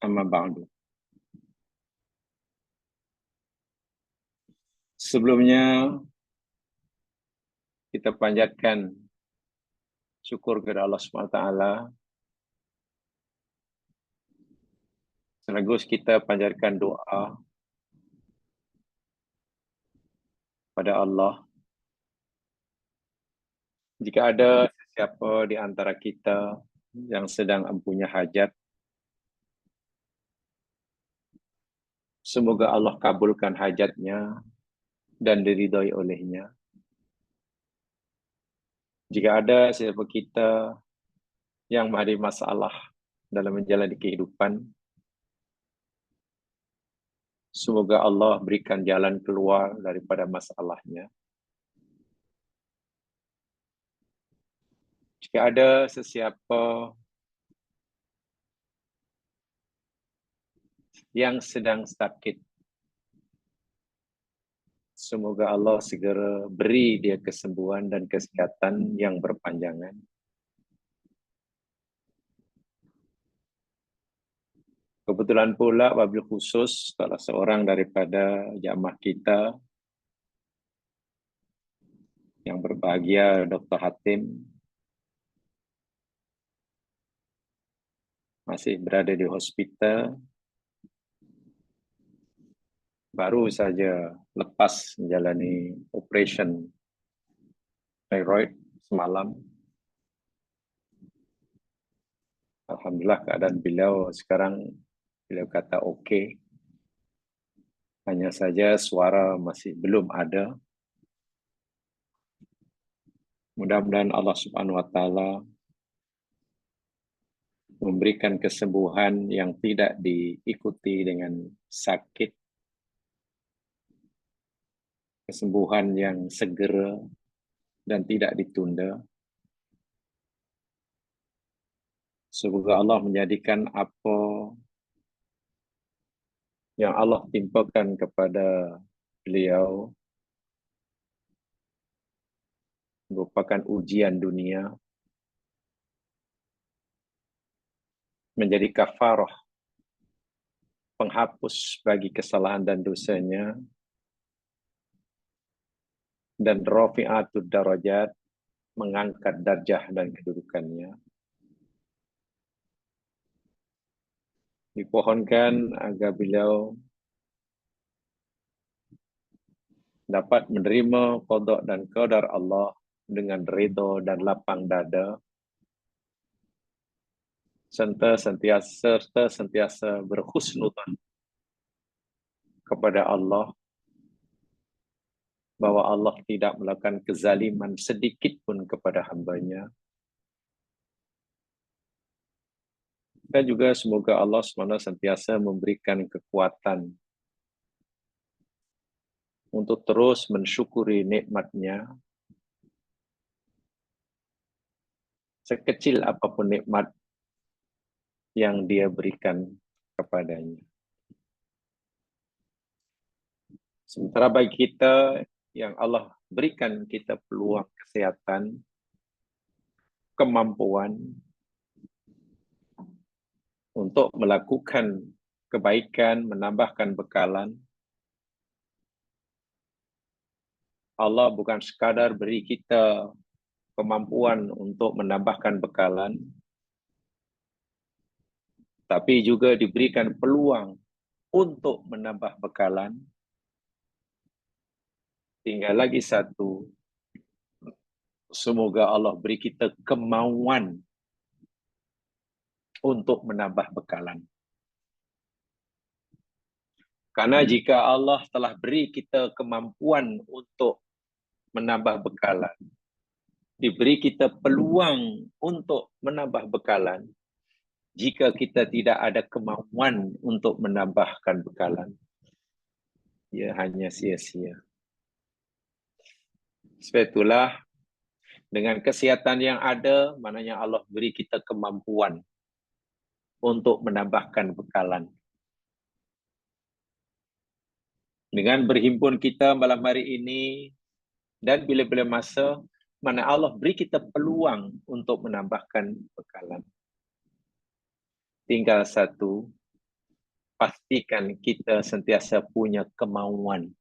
Amma ba'du. Sebelumnya kita panjatkan syukur kepada Allah SWT. Sekaligus kita panjatkan doa pada Allah. Jika ada siapa di antara kita yang sedang mempunyai hajat, semoga Allah kabulkan hajatnya dan diridhai olehnya. Jika ada siapa kita yang menghadapi masalah dalam menjalani kehidupan, semoga Allah berikan jalan keluar daripada masalahnya. Jika ada sesiapa yang sedang sakit, semoga Allah segera beri dia kesembuhan dan kesehatan yang berpanjangan. Kebetulan pula wabil khusus salah seorang daripada jamaah kita yang berbahagia, Dr. Hatim, masih berada di hospital, baru saja lepas menjalani operation thyroid semalam. Alhamdulillah keadaan beliau sekarang, beliau kata okey. Hanya saja suara masih belum ada. Mudah-mudahan Allah Subhanahu wa taala memberikan kesembuhan yang tidak diikuti dengan sakit, kesembuhan yang segera dan tidak ditunda. Semoga Allah menjadikan apa yang Allah timpakan kepada beliau merupakan ujian dunia, menjadi kafarah, penghapus bagi kesalahan dan dosanya, dan rafi'atud darajat, mengangkat darjah dan kedudukannya. Dipohonkan agar beliau dapat menerima qada dan qadar Allah dengan redha dan lapang dada, serta sentiasa berhusnudzon kepada Allah, bahwa Allah tidak melakukan kezaliman sedikit pun kepada hambanya. Dan juga semoga Allah SWT sentiasa memberikan kekuatan untuk terus mensyukuri nikmatnya, sekecil apapun nikmat yang dia berikan kepadanya. Sementara bagi kita yang Allah berikan kita peluang kesehatan, kemampuan untuk melakukan kebaikan, menambahkan bekalan, Allah bukan sekadar beri kita kemampuan untuk menambahkan bekalan, tapi juga diberikan peluang untuk menambah bekalan. Tinggal lagi satu, semoga Allah beri kita kemauan untuk menambah bekalan. Karena jika Allah telah beri kita kemampuan untuk menambah bekalan, diberi kita peluang untuk menambah bekalan, jika kita tidak ada kemauan untuk menambahkan bekalan, ia hanya sia-sia. Sebab itulah, dengan kesihatan yang ada, maknanya Allah beri kita kemampuan untuk menambahkan bekalan. Dengan berhimpun kita malam hari ini, dan bila-bila masa, mana Allah beri kita peluang untuk menambahkan bekalan. Tinggal satu, pastikan kita sentiasa punya kemauan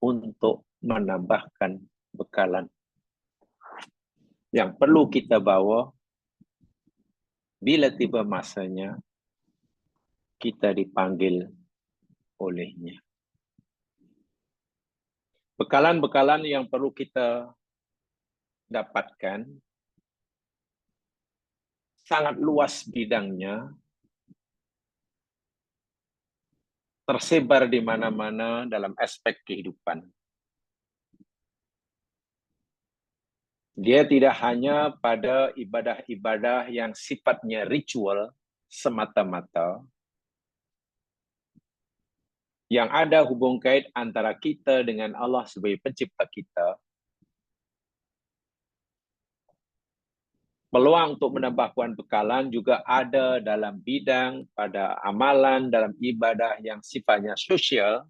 untuk menambahkan bekalan yang perlu kita bawa bila tiba masanya kita dipanggil olehnya. Bekalan-bekalan yang perlu kita dapatkan sangat luas bidangnya, tersebar di mana-mana dalam aspek kehidupan. Dia tidak hanya pada ibadah-ibadah yang sifatnya ritual semata-mata, yang ada hubung kait antara kita dengan Allah sebagai pencipta kita. Peluang untuk menambahkan bekalan juga ada dalam bidang pada amalan dalam ibadah yang sifatnya sosial,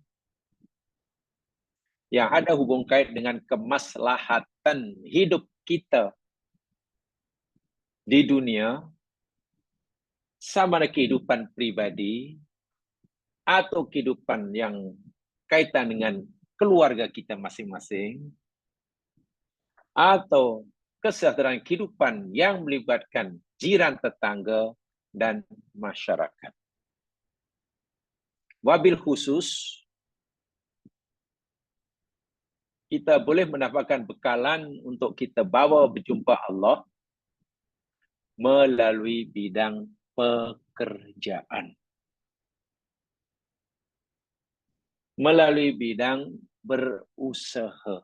yang ada hubung kait dengan kemaslahatan hidup kita di dunia, sama ada kehidupan pribadi atau kehidupan yang kaitan dengan keluarga kita masing-masing, atau kesejahteraan kehidupan yang melibatkan jiran tetangga dan masyarakat. Wabil khusus, kita boleh mendapatkan bekalan untuk kita bawa berjumpa Allah melalui bidang pekerjaan. Melalui bidang berusaha.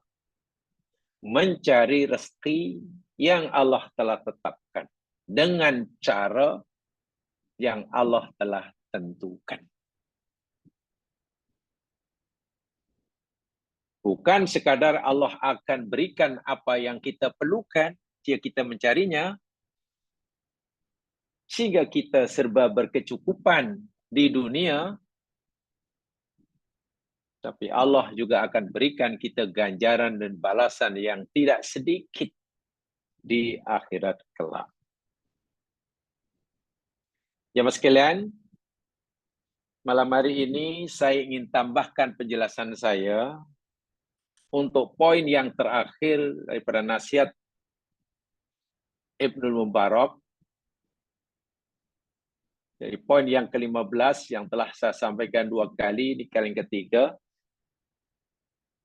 Mencari rezeki yang Allah telah tetapkan. Dengan cara yang Allah telah tentukan. Bukan sekadar Allah akan berikan apa yang kita perlukan jika kita mencarinya, sehingga kita serba berkecukupan di dunia, tapi Allah juga akan berikan kita ganjaran dan balasan yang tidak sedikit di akhirat kelak. Jemaah sekalian, malam hari ini saya ingin tambahkan penjelasan saya untuk poin yang terakhir daripada nasihat Ibnul Mubarak. Jadi poin yang ke-15 yang telah saya sampaikan 2 kali, di kali ketiga,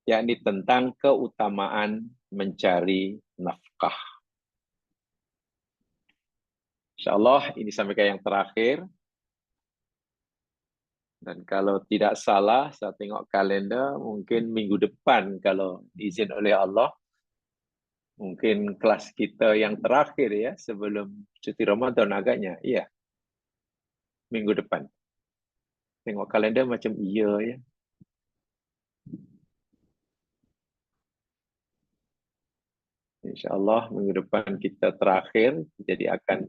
yakni tentang keutamaan mencari nafkah. InsyaAllah ini sampaikan yang terakhir. Dan kalau tidak salah, saya tengok kalender, mungkin minggu depan kalau diizin oleh Allah, mungkin kelas kita yang terakhir ya, sebelum cuti Ramadan agaknya. Iya, minggu depan. Tengok kalender macam iya ya. InsyaAllah minggu depan kita terakhir, jadi akan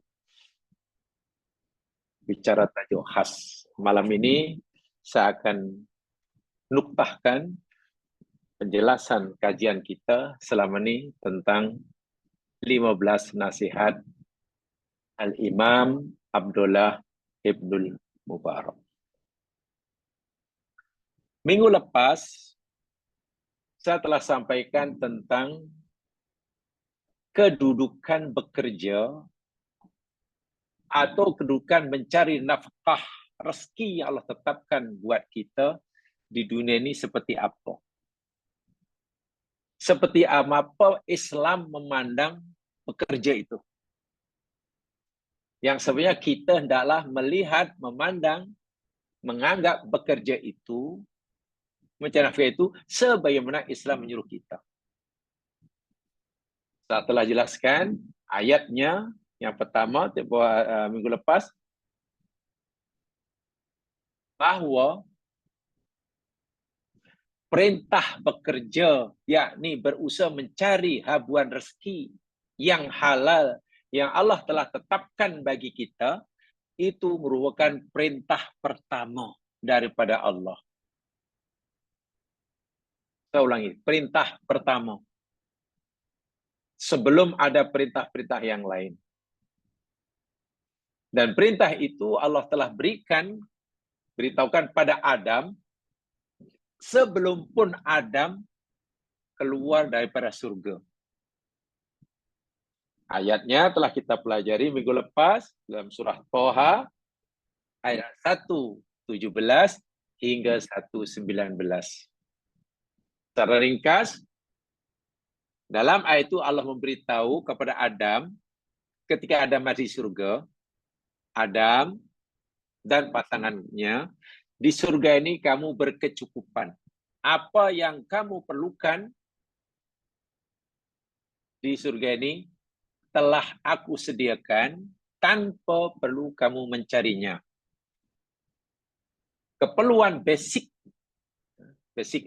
bicara tajuk khas. Malam ini saya akan nuktahkan penjelasan kajian kita selama ini tentang 15 nasihat Al-Imam Abdullah Ibnul Mubarak. Minggu lepas, saya telah sampaikan tentang kedudukan bekerja atau kedudukan mencari nafkah rezeki yang Allah tetapkan buat kita di dunia ini seperti apa. Seperti apa Islam memandang bekerja itu. Yang sebenarnya kita hendaklah melihat, memandang, menganggap bekerja itu, mencari nafkah itu, sebagaimana Islam menyuruh kita. Saya telah jelaskan ayatnya yang pertama minggu lepas, bahwa perintah bekerja, yakni berusaha mencari habuan rezeki yang halal, yang Allah telah tetapkan bagi kita, itu merupakan perintah pertama daripada Allah. Saya ulangi, perintah pertama. Sebelum ada perintah-perintah yang lain. Dan perintah itu Allah telah berikan beritahukan pada Adam sebelum pun Adam keluar daripada surga. Ayatnya telah kita pelajari minggu lepas dalam surah Toha ayat 1:17 hingga 1:19. Secara ringkas, dalam ayat itu Allah memberitahu kepada Adam ketika Adam masih di surga, Adam dan pasangannya, di surga ini kamu berkecukupan. Apa yang kamu perlukan di surga ini telah aku sediakan tanpa perlu kamu mencarinya. Keperluan basic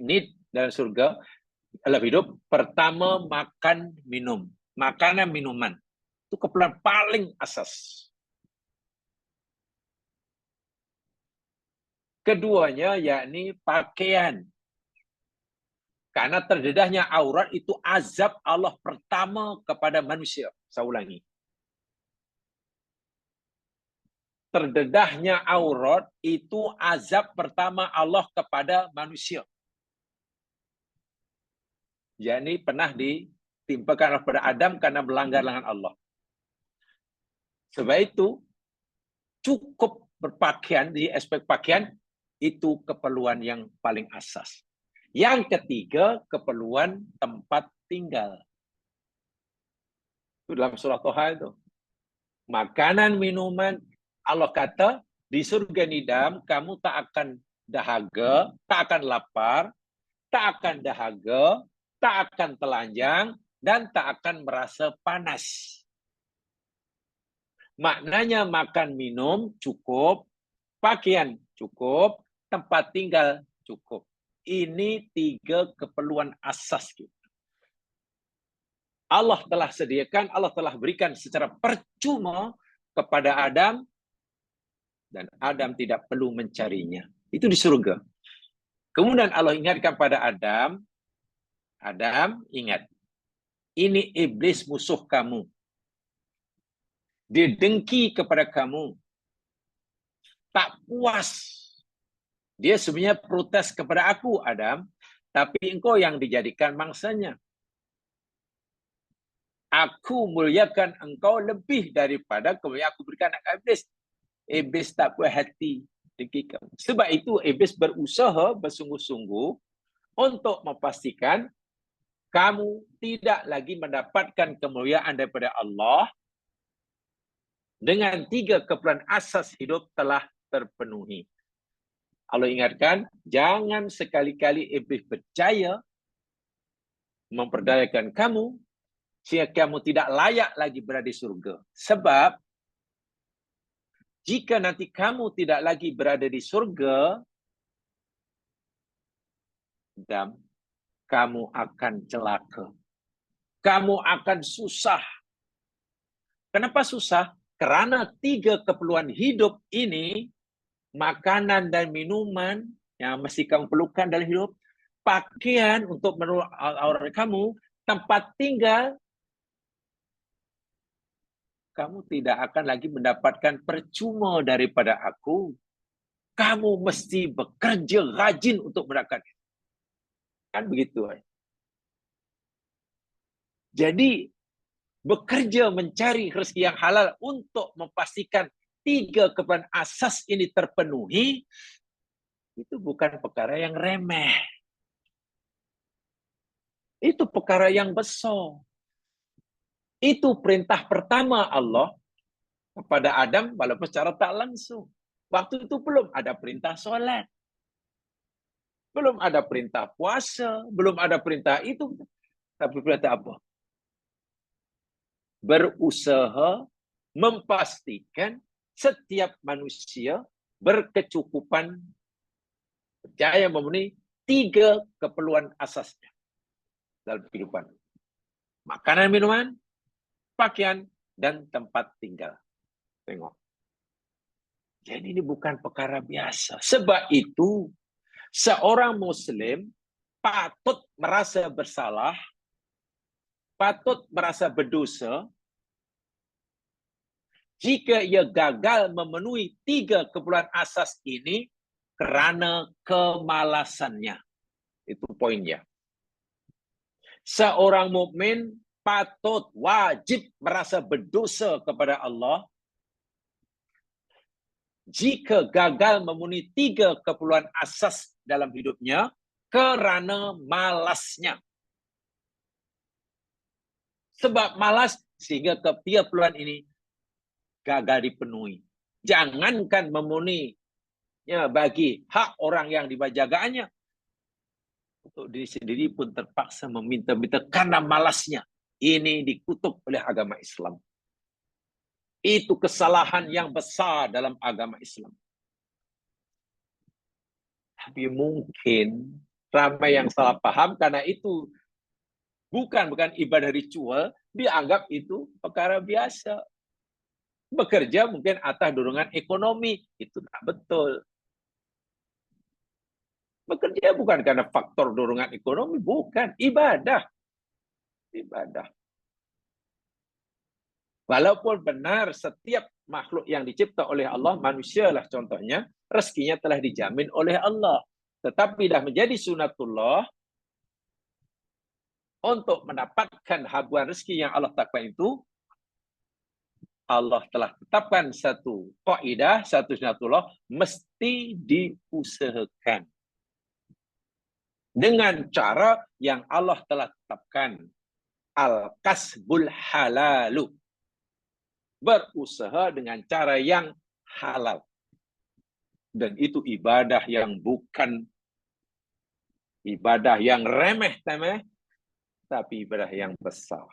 need dalam surga dalam hidup, pertama makan minum. Makanan minuman. Itu keperluan paling asas. Keduanya yakni pakaian. Karena terdedahnya aurat itu azab Allah pertama kepada manusia. Saya ulangi. Terdedahnya aurat itu azab pertama Allah kepada manusia. Yakni pernah ditimpakan kepada Adam karena melanggar larangan Allah. Sebab itu, cukup berpakaian di aspek pakaian itu keperluan yang paling asas. Yang ketiga, keperluan tempat tinggal. Itu dalam surah Toha itu. Makanan, minuman, Allah kata, di surga nidam, kamu tak akan dahaga, tak akan lapar, tak akan dahaga, tak akan telanjang, dan tak akan merasa panas. Maknanya makan, minum cukup, pakaian cukup, tempat tinggal cukup. Ini 3 keperluan asas kita. Allah telah sediakan, Allah telah berikan secara percuma kepada Adam, dan Adam tidak perlu mencarinya. Itu di surga. Kemudian Allah ingatkan pada Adam, Adam ingat, ini iblis musuh kamu. Dia dengki kepada kamu. Tak puas. Dia sebenarnya protes kepada aku, Adam, tapi engkau yang dijadikan mangsanya. Aku muliakan engkau lebih daripada kemuliaan aku berikan anak iblis. Iblis tak puas hati dengki kamu. Sebab itu iblis berusaha bersungguh-sungguh untuk memastikan kamu tidak lagi mendapatkan kemuliaan daripada Allah dengan 3 keperluan asas hidup telah terpenuhi. Allah ingatkan, jangan sekali-kali iblis percaya memperdayakan kamu sehingga kamu tidak layak lagi berada di surga. Sebab jika nanti kamu tidak lagi berada di surga, dan kamu akan celaka. Kamu akan susah. Kenapa susah? Karena 3 keperluan hidup ini, makanan dan minuman yang mesti kamu perlukan dalam hidup, pakaian untuk menutup aurat kamu, tempat tinggal, kamu tidak akan lagi mendapatkan percuma daripada aku. Kamu mesti bekerja rajin untuk mendapatkan. Kan begitu. Jadi, bekerja mencari rezeki yang halal untuk memastikan 3 keperluan asas ini terpenuhi, itu bukan perkara yang remeh. Itu perkara yang besar. Itu perintah pertama Allah kepada Adam walaupun secara tak langsung. Waktu itu belum ada perintah solat. Belum ada perintah puasa. Belum ada perintah itu. Tapi perintah apa? Berusaha memastikan setiap manusia berkecukupan, percaya memenuhi 3 keperluan asasnya dalam kehidupan. Makanan, minuman, pakaian, dan tempat tinggal. Tengok. Jadi ini bukan perkara biasa. Sebab itu, seorang Muslim patut merasa bersalah, patut merasa berdosa, jika ia gagal memenuhi 3 keperluan asas ini kerana kemalasannya. Itu poinnya. Seorang mukmin patut, wajib merasa berdosa kepada Allah jika gagal memenuhi 3 keperluan asas dalam hidupnya kerana malasnya. Sebab malas sehingga ketiga keperluan ini gagal dipenuhi. Jangankan memenuhi bagi hak orang yang dibajagaannya, untuk diri sendiri pun terpaksa meminta-minta karena malasnya. Ini dikutuk oleh agama Islam. Itu kesalahan yang besar dalam agama Islam. Tapi mungkin ramai yang salah paham karena itu bukan ibadah ritual, dianggap itu perkara biasa. Bekerja mungkin atas dorongan ekonomi, itu tak betul. Bekerja bukan karena faktor dorongan ekonomi, bukan. Ibadah. Ibadah. Walaupun benar setiap makhluk yang dicipta oleh Allah, manusialah contohnya, rezekinya telah dijamin oleh Allah. Tetapi dah menjadi sunatullah untuk mendapatkan habuan rezeki yang Allah tetapkan itu, Allah telah tetapkan satu kaidah, satu sunatullah, mesti diusahakan. Dengan cara yang Allah telah tetapkan. Al-kasbul halalu. Berusaha dengan cara yang halal. Dan itu ibadah yang bukan ibadah yang remeh-temeh, tapi ibadah yang besar.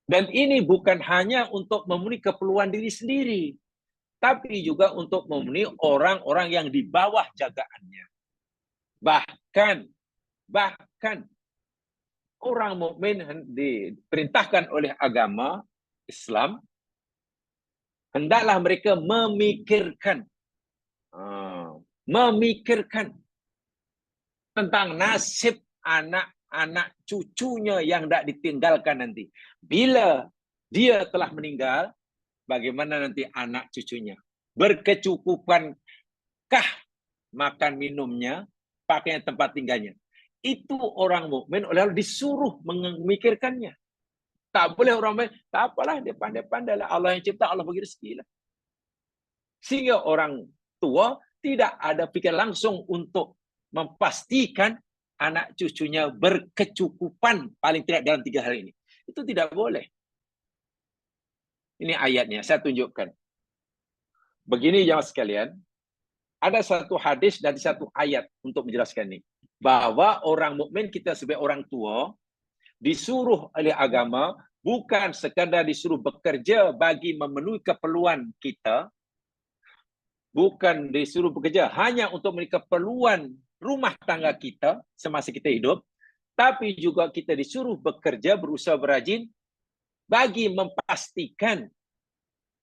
Dan ini bukan hanya untuk memenuhi keperluan diri sendiri, tapi juga untuk memenuhi orang-orang yang di bawah jagaannya. Bahkan orang mukmin diperintahkan oleh agama Islam, hendaklah mereka memikirkan tentang nasib anak-anak cucunya yang tidak ditinggalkan nanti. Bila dia telah meninggal, bagaimana nanti anak cucunya? Berkecukupankah makan minumnya, pakaian tempat tinggalnya? Itu orang mukmin oleh Allah disuruh memikirkannya. Tak boleh orang mukmin, tak apalah, dia pandai-pandai lah. Allah yang cipta, Allah bagi rezeki lah. Sehingga orang tua tidak ada pikir langsung untuk memastikan anak cucunya berkecukupan paling tidak dalam 3 hal ini. Itu tidak boleh. Ini ayatnya, saya tunjukkan. Begini jemaah sekalian, ada satu hadis dan satu ayat untuk menjelaskan ini. Bahwa orang mukmin, kita sebagai orang tua, disuruh oleh agama bukan sekadar disuruh bekerja bagi memenuhi keperluan kita, bukan disuruh bekerja hanya untuk memenuhi keperluan rumah tangga kita semasa kita hidup, tapi juga kita disuruh bekerja, berusaha berajin bagi memastikan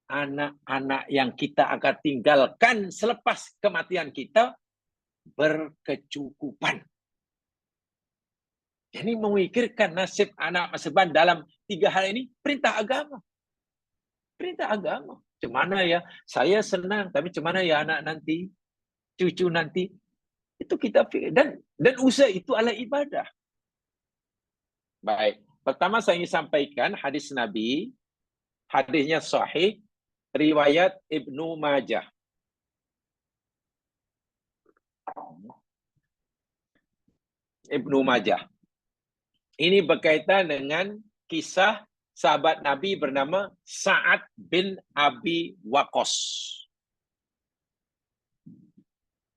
anak-anak yang kita akan tinggalkan selepas kematian kita berkecukupan. Jadi memikirkan nasib anak masa depan dalam 3 hal ini perintah agama. Perintah agama. Macam mana ya? Saya senang, tapi macam mana ya anak nanti, cucu nanti? Itu kita fikir. Dan usaha itu adalah ibadah. Baik. Pertama saya ingin sampaikan hadis Nabi. Hadisnya sahih. Riwayat Ibnu Majah. Ibnu Majah. Ini berkaitan dengan kisah sahabat Nabi bernama Sa'ad bin Abi Waqqas.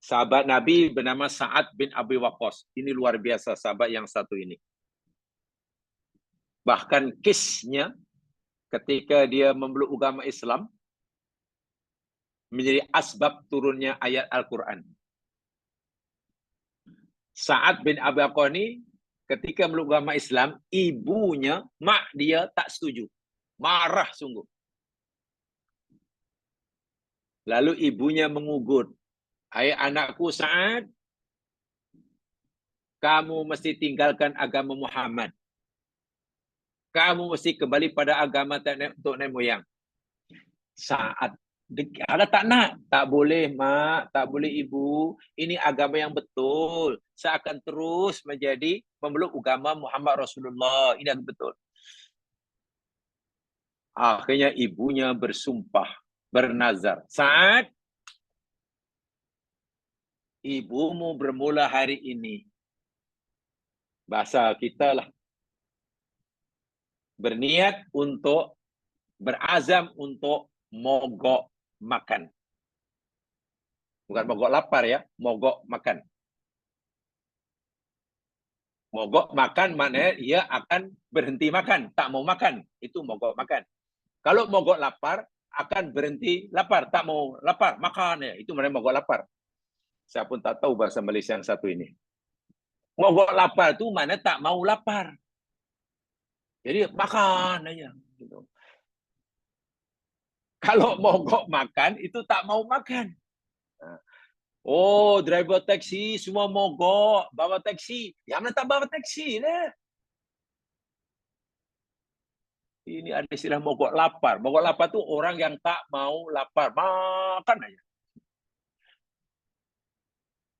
Sahabat Nabi bernama Sa'ad bin Abi Waqqas. Ini luar biasa sahabat yang satu ini. Bahkan kisahnya ketika dia memeluk agama Islam menjadi asbab turunnya ayat Al-Quran. Sa'ad bin Abi Waqqas ini ketika memeluk agama Islam, ibunya, mak dia tak setuju. Marah sungguh. Lalu ibunya mengugut. Hai anakku Sa'ad, kamu mesti tinggalkan agama Muhammad. Kamu mesti kembali pada agama untuk nenek moyang. Sa'ad Ada tak nak? Tak boleh, mak. Tak boleh, ibu. Ini agama yang betul. Saya akan terus menjadi memeluk agama Muhammad Rasulullah. Ini yang betul. Akhirnya ibunya bersumpah, bernazar. Saat ibumu bermula hari ini, bahasa kita lah, berniat untuk, berazam untuk mogok makan. Bukan mogok lapar ya, mogok makan. Mogok makan maknanya ia akan berhenti makan, tak mau makan. Itu mogok makan. Kalau mogok lapar, akan berhenti lapar, tak mau lapar, makan ya. Itu maknanya mogok lapar. Saya pun tak tahu bahasa Malaysia yang satu ini. Mogok lapar itu mana tak mau lapar. Jadi makan aja. Gitu. Kalau mogok makan itu tak mau makan. Oh, driver taksi semua mogok, bawa taksi. Yang mana tak bawa taksi lah. Ini ada istilah mogok lapar. Mogok lapar itu orang yang tak mau lapar, makan aja.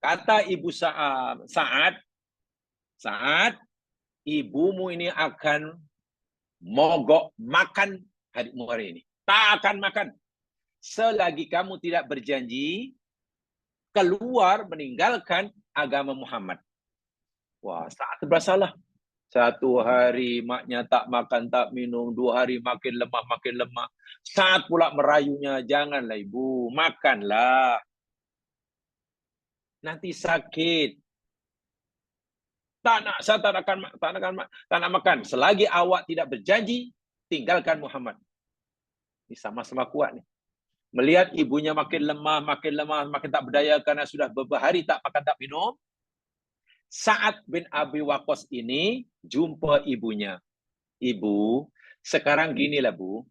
Kata Ibu saat ibumu ini akan mogok makan hari ini. Tak akan makan. Selagi kamu tidak berjanji keluar meninggalkan agama Muhammad. Wah, saat bersalah. 1 hari maknya tak makan, tak minum. 2 hari makin lemah, makin lemah. Saat pula merayunya, janganlah ibu, makanlah. Nanti sakit. Saya tak nak makan. Selagi awak tidak berjanji, tinggalkan Muhammad. Ini sama-sama kuat nih. Melihat ibunya makin lemah, makin tak berdaya karena sudah beberapa hari tak makan, tak minum. Sa'ad bin Abi Waqqas ini jumpa ibunya. Ibu, sekarang ginilah Bu.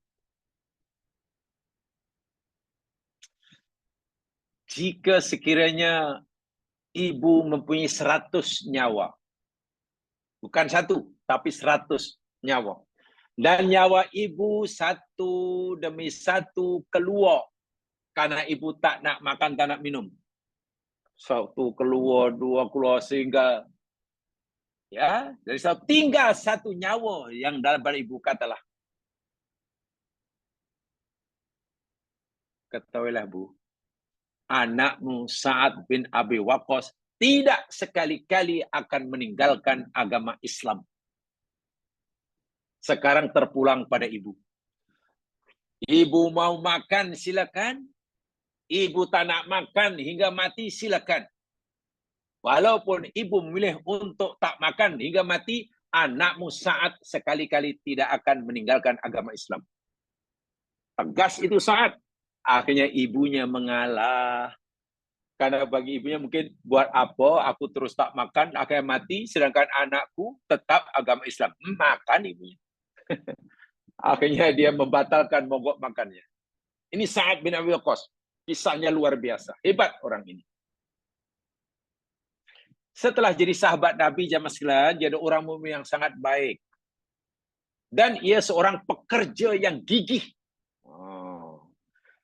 Jika sekiranya ibu mempunyai 100 nyawa. Bukan 1, tapi 100 nyawa. Dan nyawa ibu satu demi satu keluar. Karena ibu tak nak makan, tak nak minum. 1 keluar, 2 keluar, sehingga ya, dari tinggal 1 nyawa yang dalam pada ibu katalah. Ketahuilah Bu, anakmu Sa'ad bin Abi Waqqas tidak sekali-kali akan meninggalkan agama Islam. Sekarang terpulang pada ibu. Ibu mau makan, silakan. Ibu tak nak makan hingga mati, silakan. Walaupun ibu memilih untuk tak makan hingga mati, anakmu Sa'ad sekali-kali tidak akan meninggalkan agama Islam. Tegas itu Sa'ad. Akhirnya ibunya mengalah. Karena bagi ibunya mungkin buat apa aku terus tak makan, akhirnya mati, sedangkan anakku tetap agama Islam. Makan ibunya. Akhirnya dia membatalkan mogok makannya. Ini Sa'ad bin Abi Waqqas. Kisahnya luar biasa. Hebat orang ini. Setelah jadi sahabat Nabi jamaah sekalian, dia ada orang mukmin yang sangat baik. Dan ia seorang pekerja yang gigih.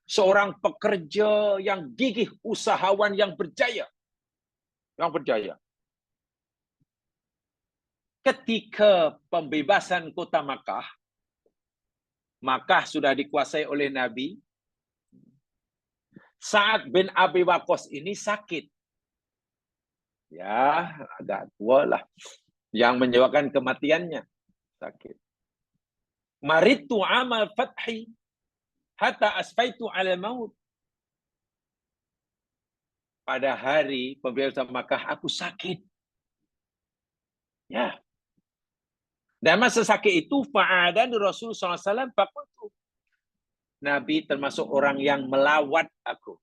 Seorang pekerja yang gigih, usahawan yang berjaya. Yang berjaya. Ketika pembebasan kota Makkah, Makkah sudah dikuasai oleh Nabi. Sa'ad bin Abi Waqqas ini sakit. Ya, agak tua lah. Yang menyebabkan kematiannya. Sakit. Maritu amal fathi hatta asfaitu ala maut. Pada hari pembebasan Makkah aku sakit. Ya. Dan masa sakit itu fa'adan Rasul SAW faqultu. Nabi termasuk orang yang melawat aku.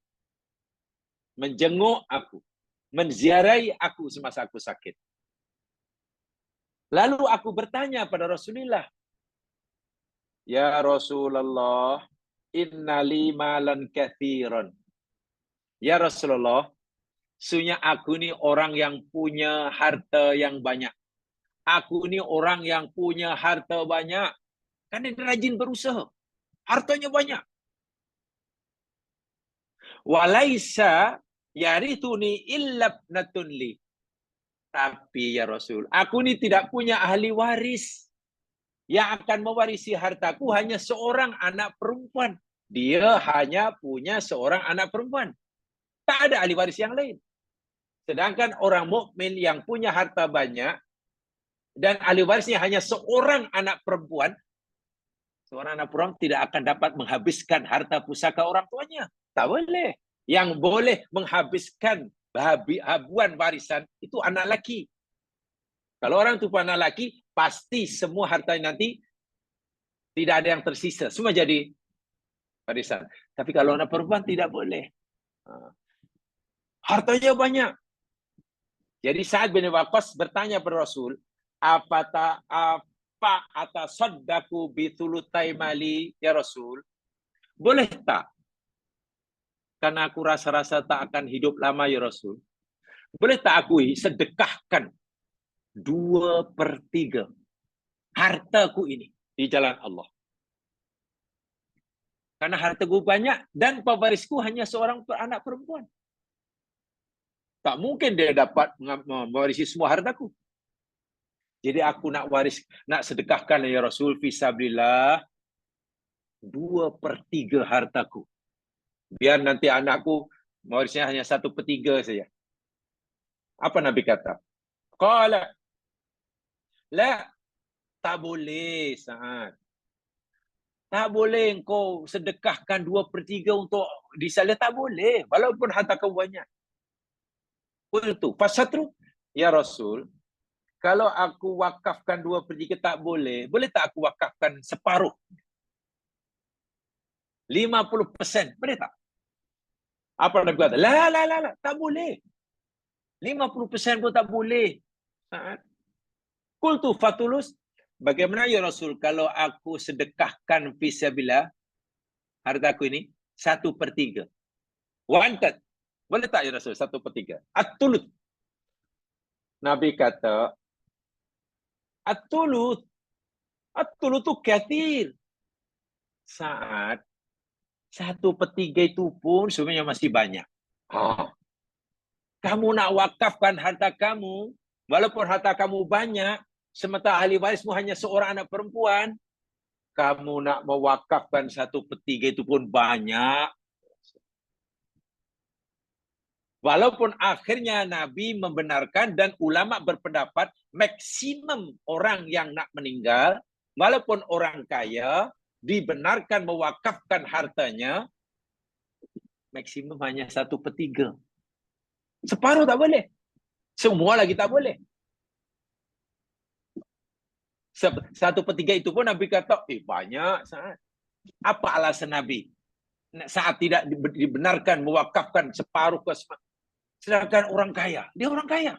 Menjenguk aku. Menziarahi aku semasa aku sakit. Lalu aku bertanya pada Rasulullah. Ya Rasulullah, innali malan kathiran. Ya Rasulullah, sesungguhnya aku ni orang yang punya harta yang banyak. Aku ni orang yang punya harta banyak. Kan dia rajin berusaha. Hartanya banyak. Walaisa yarithuni illa ibnatun li. Tapi ya Rasul, aku ini tidak punya ahli waris. Yang akan mewarisi hartaku hanya seorang anak perempuan. Dia hanya punya seorang anak perempuan. Tak ada ahli waris yang lain. Sedangkan orang mukmin yang punya harta banyak dan ahli warisnya hanya seorang anak perempuan, seorang anak perempuan tidak akan dapat menghabiskan harta pusaka orang tuanya. Tak boleh. Yang boleh menghabiskan habuan warisan itu anak laki. Kalau orang itu anak laki, pasti semua harta nanti tidak ada yang tersisa. Semua jadi warisan. Tapi kalau anak perempuan tidak boleh. Hartanya banyak. Jadi Sa'ad bin Waqqas bertanya kepada Rasul, apa atas saddaku bithulutai mali ya Rasul? Boleh tak? Karena aku rasa-rasa tak akan hidup lama ya Rasul. Boleh tak aku sedekahkan 2/3 hartaku ini di jalan Allah? Karena hartaku banyak dan pewarisku hanya seorang anak perempuan. Tak mungkin dia dapat mewarisi semua hartaku. Jadi aku nak sedekahkan ya Rasul fisabilillah 2/3 hartaku. Biar nanti anakku mewarisnya hanya 1/3 saja. Apa Nabi kata? Qala la, tak boleh Sa'ad. Tak boleh engkau sedekahkan 2/3 untuk disalah, tak boleh. Walaupun harta kau banyak. Qultu fasatru ya Rasul, kalau aku wakafkan 2/3 tak boleh, boleh tak aku wakafkan separuh? 50%, boleh tak? Apa Nabi kata? La, tak boleh. 50% pun tak boleh. Qultu fatulus, bagaimana ya Rasul kalau aku sedekahkan fisabilillah hartaku ini 1/3? Wanted. Boleh tak ya Rasul 1/3? At-tulut. Nabi kata, At-tulut tu kathir. Saat 1/3 itu pun sebenarnya masih banyak. Kamu nak wakafkan harta kamu, walaupun harta kamu banyak, sementara ahli warismu hanya seorang anak perempuan, kamu nak mewakafkan 1/3 itu pun banyak. Walaupun akhirnya Nabi membenarkan dan ulama berpendapat maksimum orang yang nak meninggal, walaupun orang kaya, dibenarkan mewakafkan hartanya, maksimum hanya 1/3. Separuh tak boleh. Semua lagi tak boleh. 1/3 itu pun Nabi kata, banyak saat. Apa alasan Nabi? Saat tidak dibenarkan mewakafkan separuh ke sedangkan orang kaya. Dia orang kaya.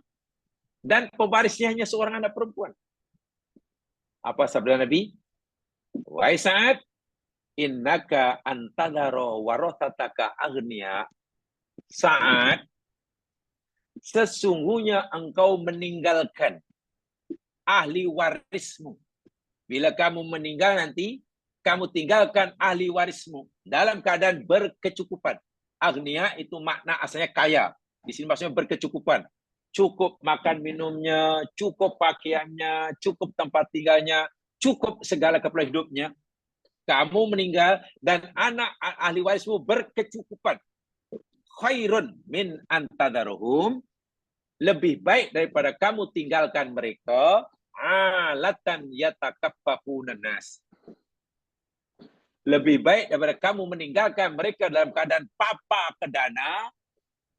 Dan pewarisnya hanya seorang anak perempuan. Apa sabda Nabi? Wahai Sa'ad, innaka antadaro warothataka agniya. Sa'ad, sesungguhnya engkau meninggalkan ahli warismu. Bila kamu meninggal nanti, kamu tinggalkan ahli warismu dalam keadaan berkecukupan. Agniya itu makna asalnya kaya. Di sini maksudnya berkecukupan. Cukup makan minumnya, cukup pakaiannya, cukup tempat tinggalnya, cukup segala keperluan hidupnya. Kamu meninggal dan anak ahli warismu berkecukupan. Khairun min antadaruhum, lebih baik daripada kamu tinggalkan mereka alatan yatakaffafunan nas. Lebih baik daripada kamu meninggalkan mereka dalam keadaan papa kedana,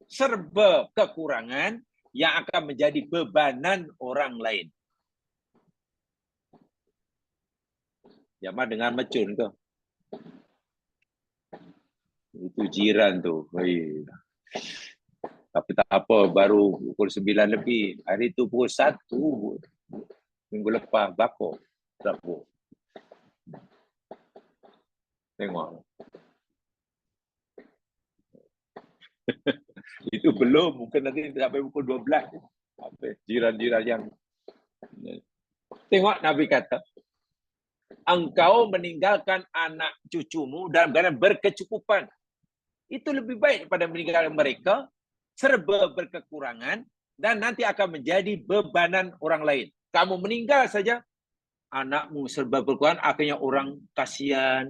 serba kekurangan yang akan menjadi bebanan orang lain. Jamaah dengar mecun tu. Itu jiran tu. Tapi tak apa, baru pukul 9 lebih. Hari tu pukul 1. Minggu lepas, bakor. Tak apa. Tengok. Itu belum, mungkin nanti sampai pukul 12. Jiran-jiran yang... Tengok Nabi kata, engkau meninggalkan anak cucumu dalam keadaan berkecukupan. Itu lebih baik daripada meninggalkan mereka serba berkekurangan dan nanti akan menjadi bebanan orang lain. Kamu meninggal saja, anakmu serba berkekurangan, akhirnya orang kasihan,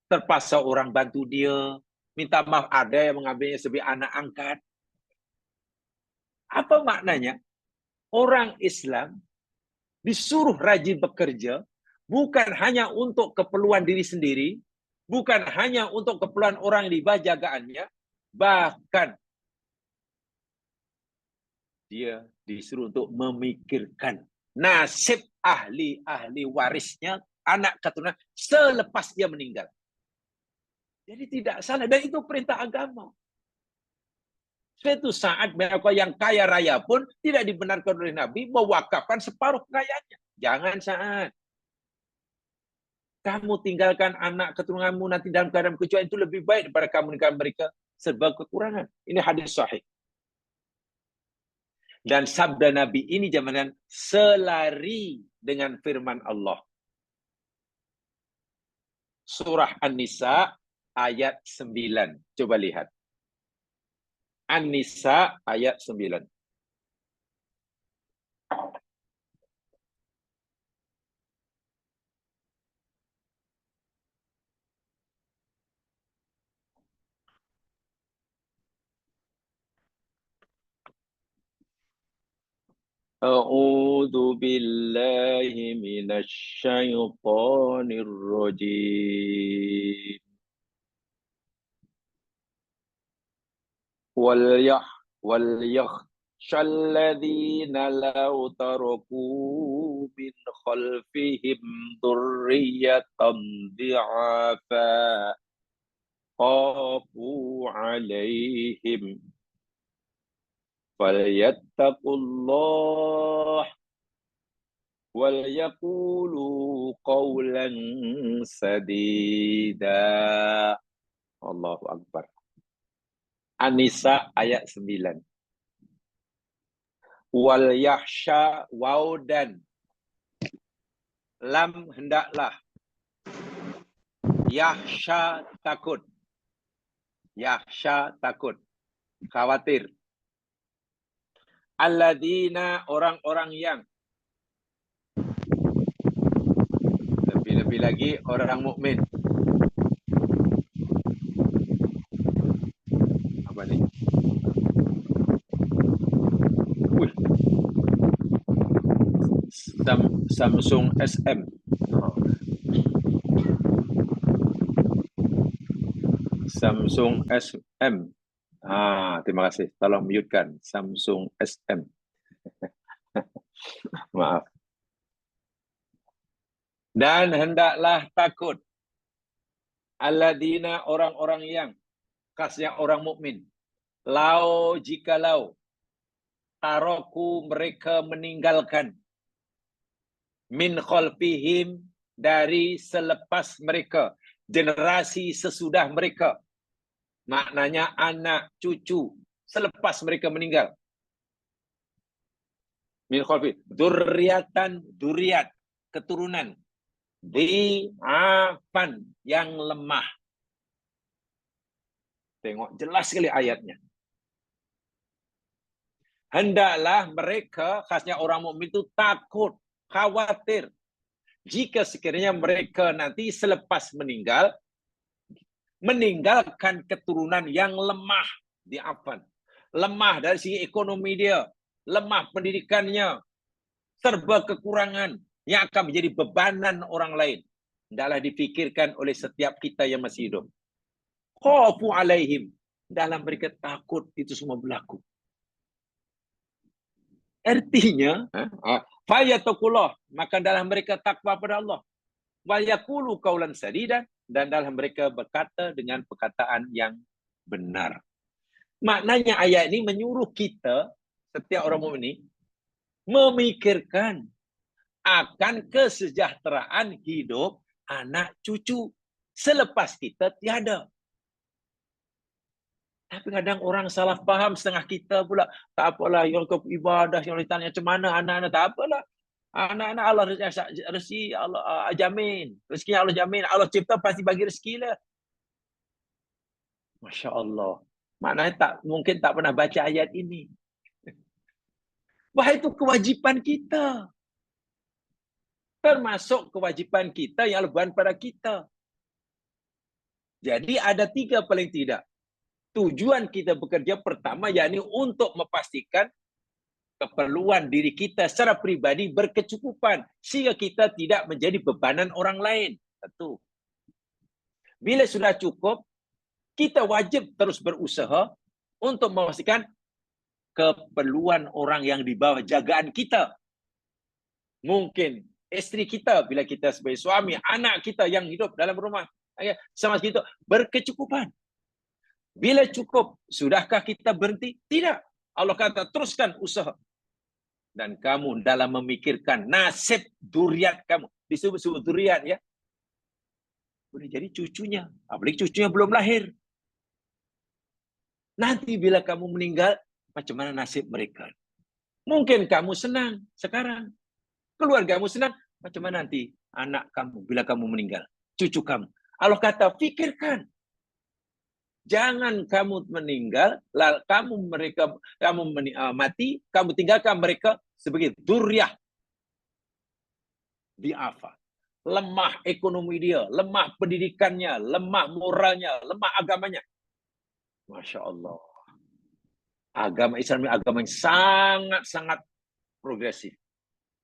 terpaksa orang bantu dia, minta maaf ada yang mengambilnya sebagai anak angkat. Apa maknanya? Orang Islam disuruh rajin bekerja, bukan hanya untuk keperluan diri sendiri, bukan hanya untuk keperluan orang di bawah jagaannya, bahkan dia disuruh untuk memikirkan nasib ahli warisnya, anak keturunan selepas dia meninggal. Jadi tidak salah, dan itu perintah agama. Suatu saat mereka yang kaya raya pun tidak dibenarkan oleh Nabi mewakafkan separuh kekayaannya. Jangan saat kamu tinggalkan anak keturunanmu nanti dalam keadaan kecuali, itu lebih baik daripada kamu meninggalkan mereka serba kekurangan. Ini hadis sahih. Dan sabda Nabi ini jamanan selari dengan firman Allah. Surah An-Nisa ayat 9. Coba lihat. An-Nisa ayat 9. A'udzu billahi minasy syaithanir rajim. وَلْيَخْشَى الَّذِينَ لَوْ تَرَكُوا مِنْ خَلْفِهِمْ ذُرِّيَّةً ضِعَافًا خَافُوا عَلَيْهِمْ فَلْيَتَّقُوا اللَّهَ وَلْيَقُولُوا قَوْلًا سَدِيدًا. Allahu Akbar. An-Nisa ayat 9. Wal yahsha, waw dan lam hendaklah, yahsha takut, yahsha takut, khawatir, alladzina orang-orang yang, lebih-lebih lagi orang mukmin. Apa nih? Wih. Samsung SM. Samsung SM. Terima kasih. Tolong mute-kan Samsung SM. Maaf. Dan hendaklah takut alladzina orang-orang yang, khasnya orang mukmin. Lau jikalau taroku mereka meninggalkan, min khalfihim dari selepas mereka, generasi sesudah mereka. Maknanya anak cucu selepas mereka meninggal. Min khalfi, dzurriatan, dzurriat, keturunan. Di'afan, yang lemah. Tengok jelas sekali ayatnya. Hendaklah mereka, khasnya orang mukmin itu takut, khawatir. Jika sekiranya mereka nanti selepas meninggal, meninggalkan keturunan yang lemah, di'afan. Lemah dari segi ekonomi dia, lemah pendidikannya, serba kekurangan yang akan menjadi bebanan orang lain. Hendaklah dipikirkan oleh setiap kita yang masih hidup. Khafu alaihim, dalam mereka takut itu semua berlaku. Artinya, fayatakullah, maka dalam mereka takwa pada Allah. Wa yaqulu qaulan sadidan, dan dalam mereka berkata dengan perkataan yang benar. Maknanya ayat ini menyuruh kita, setiap orang mukmin ini, memikirkan akan kesejahteraan hidup anak cucu selepas kita tiada. Tapi kadang orang salah faham setengah kita pula. Tak apalah, yang kau ibadah, yang ditanya macam mana anak-anak, tak apalah. Anak-anak Allah rezeki, Allah jamin. Rezeki Allah jamin. Allah cipta pasti bagi rezeki lah. Masya Allah. Maknanya mungkin tak pernah baca ayat ini. Wah, itu kewajiban kita. Termasuk kewajiban kita yang lebihan pada kita. Jadi ada 3 paling tidak. Tujuan kita bekerja pertama, yakni untuk memastikan keperluan diri kita secara pribadi berkecukupan. Sehingga kita tidak menjadi bebanan orang lain. Satu. Bila sudah cukup, kita wajib terus berusaha untuk memastikan keperluan orang yang di bawah jagaan kita. Mungkin istri kita, bila kita sebagai suami, anak kita yang hidup dalam rumah, sama kita berkecukupan. Bila cukup, sudahkah kita berhenti? Tidak. Allah kata, teruskan usaha. Dan kamu dalam memikirkan nasib duriat kamu. Disebut duriat ya. Boleh jadi cucunya. Apalagi cucunya belum lahir. Nanti bila kamu meninggal, macam mana nasib mereka? Mungkin kamu senang sekarang. Keluargamu senang. Macam mana nanti anak kamu bila kamu meninggal? Cucu kamu. Allah kata, pikirkan. Jangan kamu meninggal, kamu mati, kamu tinggalkan mereka sebagai duriah. Diafa. Lemah ekonomi dia, lemah pendidikannya, lemah moralnya, lemah agamanya. Masya Allah. Agama Islam ini agama yang sangat-sangat progresif.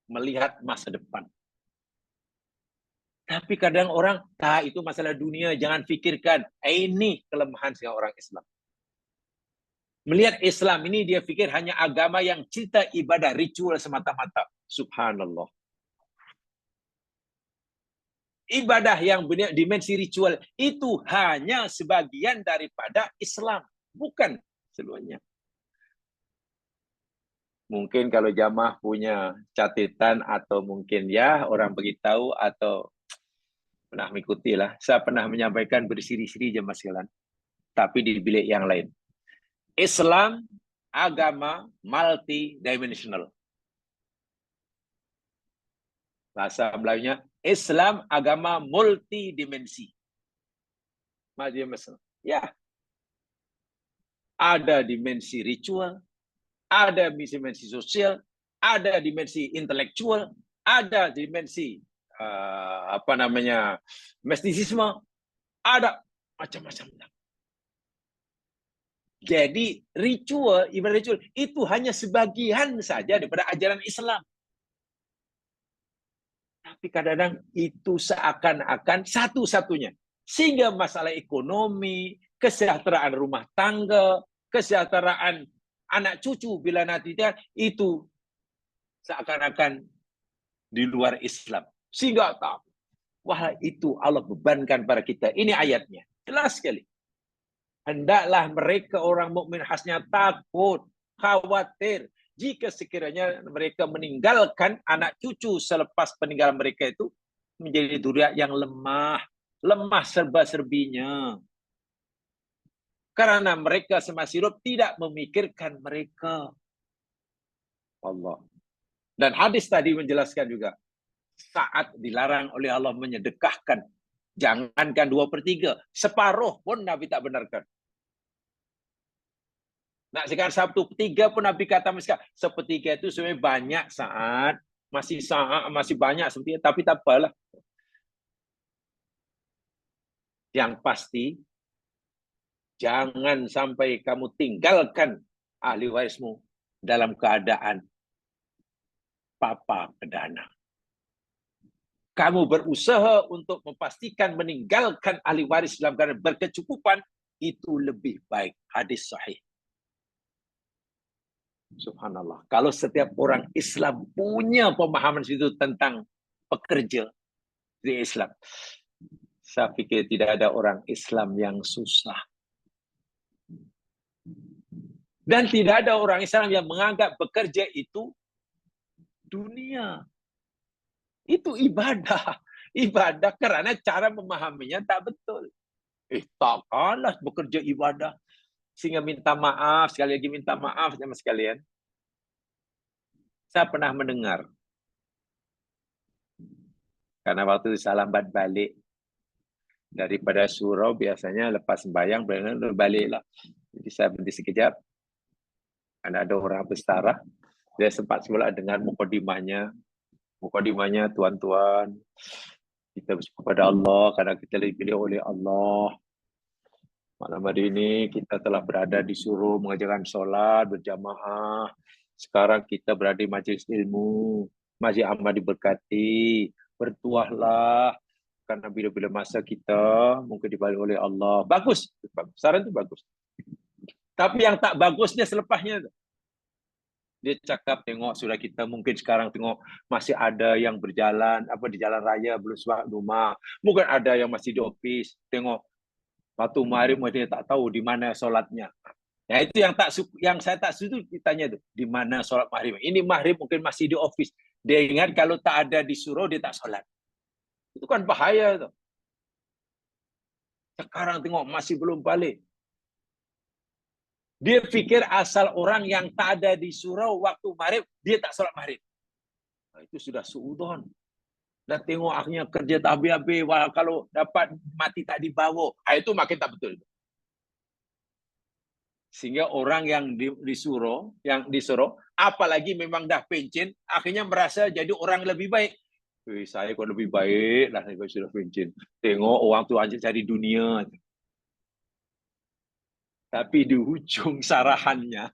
Melihat masa depan. Tapi kadang orang, itu masalah dunia, jangan pikirkan. Ini kelemahan orang Islam. Melihat Islam ini, dia pikir hanya agama yang cinta ibadah, ritual semata-mata. Subhanallah. Ibadah yang benar dimensi ritual itu hanya sebagian daripada Islam, bukan seluruhnya. Mungkin kalau jamaah punya catatan atau mungkin ya orang beritahu atau pernah mengikuti lah. Saya pernah menyampaikan bersiri-siri jemaah sekalian, tapi di bilik yang lain. Islam agama multidimensional. Bahasa Melayunya, Islam agama multidimensi. Ya. Ada dimensi ritual, ada dimensi sosial, ada dimensi intelektual, ada dimensi mistisisme, ada macam-macam. Jadi ritual, ibadah ritual itu hanya sebagian saja daripada ajaran Islam. Tapi kadang-kadang itu seakan-akan satu-satunya. Sehingga masalah ekonomi, kesejahteraan rumah tangga, kesejahteraan anak cucu bila nanti itu seakan-akan di luar Islam. Sehingga wah itu Allah bebankan pada kita. Ini ayatnya. Jelas sekali. Hendaklah mereka orang mukmin khasnya takut, khawatir jika sekiranya mereka meninggalkan anak cucu selepas peninggalan mereka itu menjadi duriat yang lemah serba-serbinya. Karena mereka semasa hidup tidak memikirkan mereka. Allah. Dan hadis tadi menjelaskan juga, saat dilarang oleh Allah menyedekahkan, jangankan 2/3, separuh pun Nabi tak benarkan. Nah, sekarang 1/3 pun Nabi kata sepertiga itu sebenarnya banyak saat, masih banyak sepertiga, tapi tak apalah. Yang pasti, jangan sampai kamu tinggalkan ahli warismu dalam keadaan papa pedana. Kamu berusaha untuk memastikan meninggalkan ahli waris dalam keadaan berkecukupan, itu lebih baik. Hadis sahih. Subhanallah. Kalau setiap orang Islam punya pemahaman itu tentang pekerja di Islam, saya pikir tidak ada orang Islam yang susah. Dan tidak ada orang Islam yang menganggap bekerja itu dunia. Itu ibadah. Ibadah karena cara memahaminya tak betul. Takkanlah bekerja ibadah. Sehingga minta maaf, sekali lagi minta maaf sama sekalian. Saya pernah mendengar. Karena waktu saya lambat balik. Daripada surau biasanya lepas sembahyang baliklah. Jadi saya berhenti sekejap. Ada orang bersetara. Dia sempat pula dengar mukadimahnya. Mukadimahnya, tuan-tuan, kita bersyukur kepada Allah karena kita dipilih oleh Allah. Malam hari ini kita telah berada di surau mengajarkan solat berjamaah. Sekarang kita berada di majlis ilmu. Masjid amat diberkati. Bertuahlah. Karena bila-bila masa kita mungkin dibalik oleh Allah. Bagus. Saran itu bagus. Tapi yang tak bagusnya selepasnya. Dia cakap tengok sudah kita mungkin sekarang tengok masih ada yang berjalan di jalan raya belum sebab rumah. Mungkin ada yang masih di office. Tengok waktu maghrib dia tak tahu di mana solatnya. Ya itu yang saya tak setuju ditanya tu. Di mana solat maghrib? Ini maghrib mungkin masih di office. Dia ingat kalau tak ada di surau dia tak solat. Itu kan bahaya tu. Sekarang tengok masih belum balik. Dia fikir asal orang yang tak ada di surau waktu maghrib, dia tak solat maghrib. Itu sudah suudon. Dan tengok akhirnya kerja tak habis-habis. Kalau dapat mati tak dibawa. Itu makin tak betul. Sehingga orang yang disuruh, apalagi memang dah pencen, akhirnya merasa jadi orang lebih baik. Saya kok lebih baik lah saya sudah pencen. Tengok orang tu aja cari dunia. Tapi di hujung sarahannya,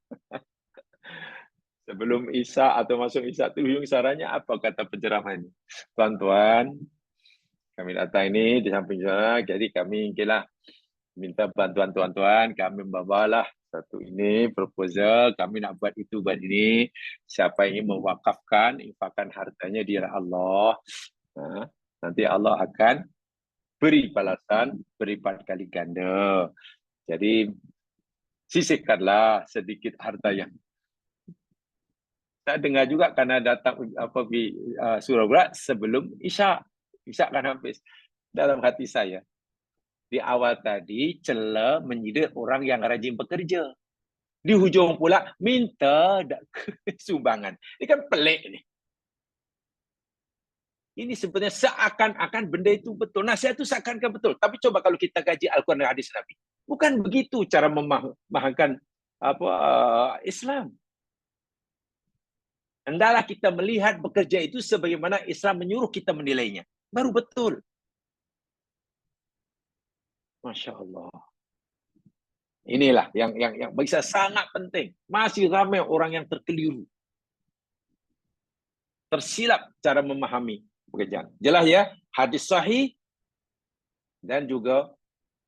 sebelum Isya atau masuk Isya itu hujung sarahannya apa kata penceramahnya? Tuan-tuan, kami datang ini di samping sana, jadi kami inginlah minta bantuan tuan-tuan, kami membawalah satu ini proposal, kami nak buat itu buat ini. Siapa yang ingin mewakafkan, infakkan hartanya di jalan Allah, nanti Allah akan beri balasan berlipat kali ganda. Jadi sisihkanlah sedikit harta yang saya dengar juga karena datang surau pula sebelum Isya kan habis. Dalam hati saya di awal tadi celah menyidik orang yang rajin bekerja. Di hujung pula minta sumbangan. Ini kan pelik ni. Ini sebenarnya seakan-akan benda itu betul. Nasihat itu seakan-akan betul. Tapi coba kalau kita kaji Al-Quran dan hadis Nabi. Bukan begitu cara memahami Islam. Hendaklah kita melihat bekerja itu sebagaimana Islam menyuruh kita menilainya. Baru betul. Masya Allah. Inilah yang bagi saya sangat penting. Masih ramai orang yang terkeliru. Tersilap cara memahami pekerjaan. Jelas ya, hadis sahih dan juga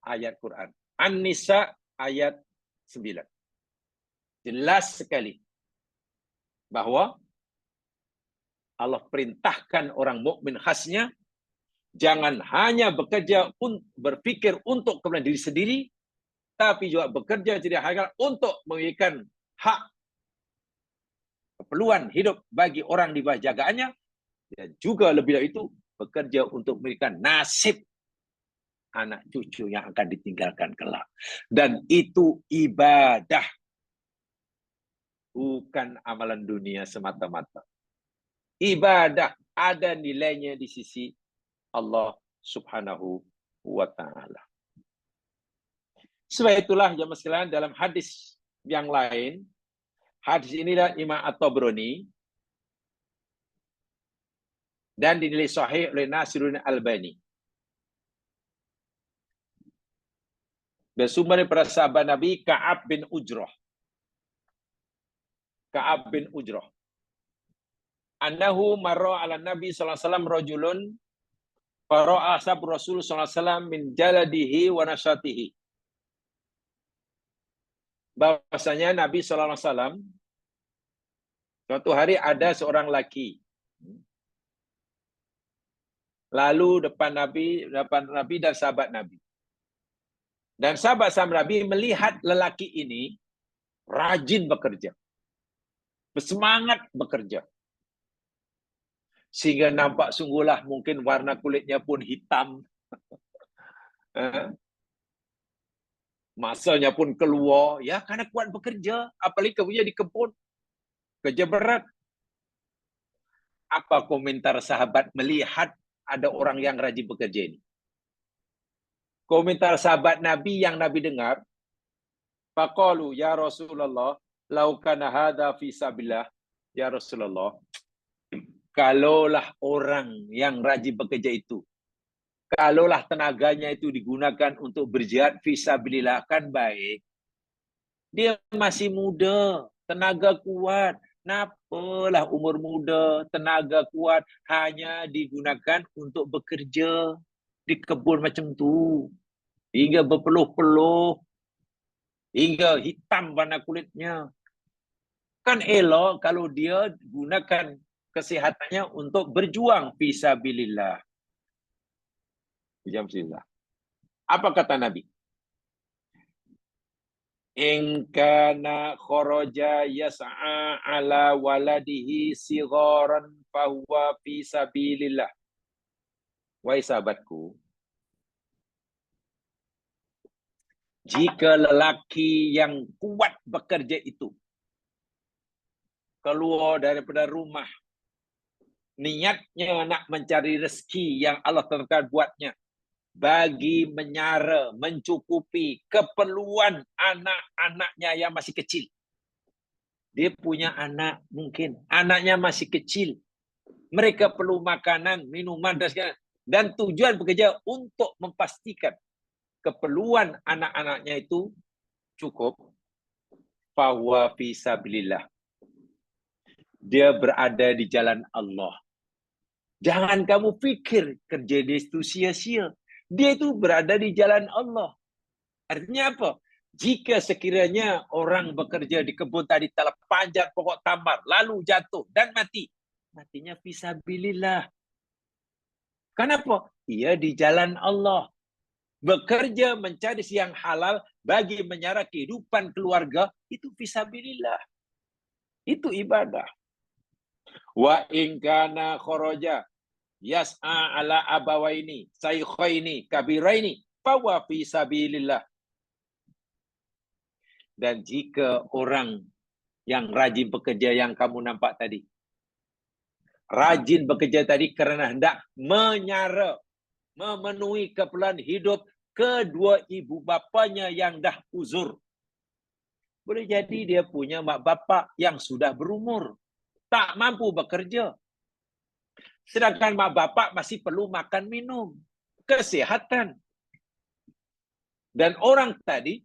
ayat Quran. An-Nisa ayat 9. Jelas sekali bahwa Allah perintahkan orang mukmin khasnya jangan hanya bekerja berpikir untuk kepentingan diri sendiri, tapi juga bekerja jadi hakikat untuk memberikan hak keperluan hidup bagi orang di bawah jagaannya, dan juga lebih dari itu bekerja untuk memberikan nasib anak cucu yang akan ditinggalkan kelak. Dan itu ibadah, bukan amalan dunia semata-mata. Ibadah ada nilainya di sisi Allah Subhanahu wa Ta'ala. Sebab itulah jemaah sekalian, dalam hadis yang lain, hadis inilah Imam At-Tabrani dan dinilai sahih oleh Nasiruddin Albani. Bersumber daripada sahabat Nabi Ka'ab bin Ujrah. Ka'ab bin Ujrah. Annahu marra ala Nabi sallallahu alaihi wasallam rajulun fara'a sab Rasul sallallahu alaihi wasallam min jaladihi wa nasatihi. Bahwasanya Nabi sallallahu alaihi wasallam suatu hari ada seorang laki. Lalu depan Nabi dan sahabat Nabi. Dan sahabat-sahabat Nabi melihat lelaki ini rajin bekerja. Bersemangat bekerja. Sehingga nampak sungguhlah mungkin warna kulitnya pun hitam. Masanya pun keluar. Ya, karena kuat bekerja. Apalagi kerja di kebun. Kerja berat. Apa komentar sahabat melihat ada orang yang rajin bekerja ini? Komentar sahabat Nabi yang Nabi dengar, faqalu ya Rasulullah, lau kana hadza fi sabilillah, ya Rasulullah, kalaulah orang yang rajin bekerja itu, kalaulah tenaganya itu digunakan untuk berjihad fi sabilillah, kan baik. Dia masih muda, tenaga kuat. Napalah umur muda, tenaga kuat hanya digunakan untuk bekerja di kebun macam tu. Hingga berpeluh-peluh, hingga hitam warna kulitnya. Kan elok kalau dia gunakan kesehatannya untuk berjuang fisabilillah. Apa kata Nabi? In kana kharaja yas'a ala waladihi sigharan fahuwa fi sabilillah. Wahai sahabatku, jika lelaki yang kuat bekerja itu keluar daripada rumah, niatnya nak mencari rezeki yang Allah tentukan buatnya, bagi menyara, mencukupi keperluan anak-anaknya yang masih kecil. Dia punya anak, mungkin anaknya masih kecil. Mereka perlu makanan, minuman dan segala. Dan tujuan bekerja untuk memastikan keperluan anak-anaknya itu cukup. Fahuwa fi sabilillah. Dia berada di jalan Allah. Jangan kamu fikir kerja dia itu sia-sia. Dia itu berada di jalan Allah. Artinya apa? Jika sekiranya orang bekerja di kebun tadi telah panjat pokok tamar, lalu jatuh dan mati, matinya fisabilillah. Kenapa? Ia di jalan Allah. Bekerja mencari siang halal bagi menyara kehidupan keluarga, itu fisabilillah. Itu ibadah. Wa in kana kharaja yas'a ala abawaini saykhaini kabiraini fawa fi sabilillah. Dan jika orang yang rajin bekerja yang kamu nampak tadi, rajin bekerja tadi kerana hendak menyara, memenuhi keperluan hidup kedua ibu bapanya yang dah uzur. Boleh jadi dia punya mak bapak yang sudah berumur, tak mampu bekerja. Sedangkan mak bapak masih perlu makan minum, kesehatan. Dan orang tadi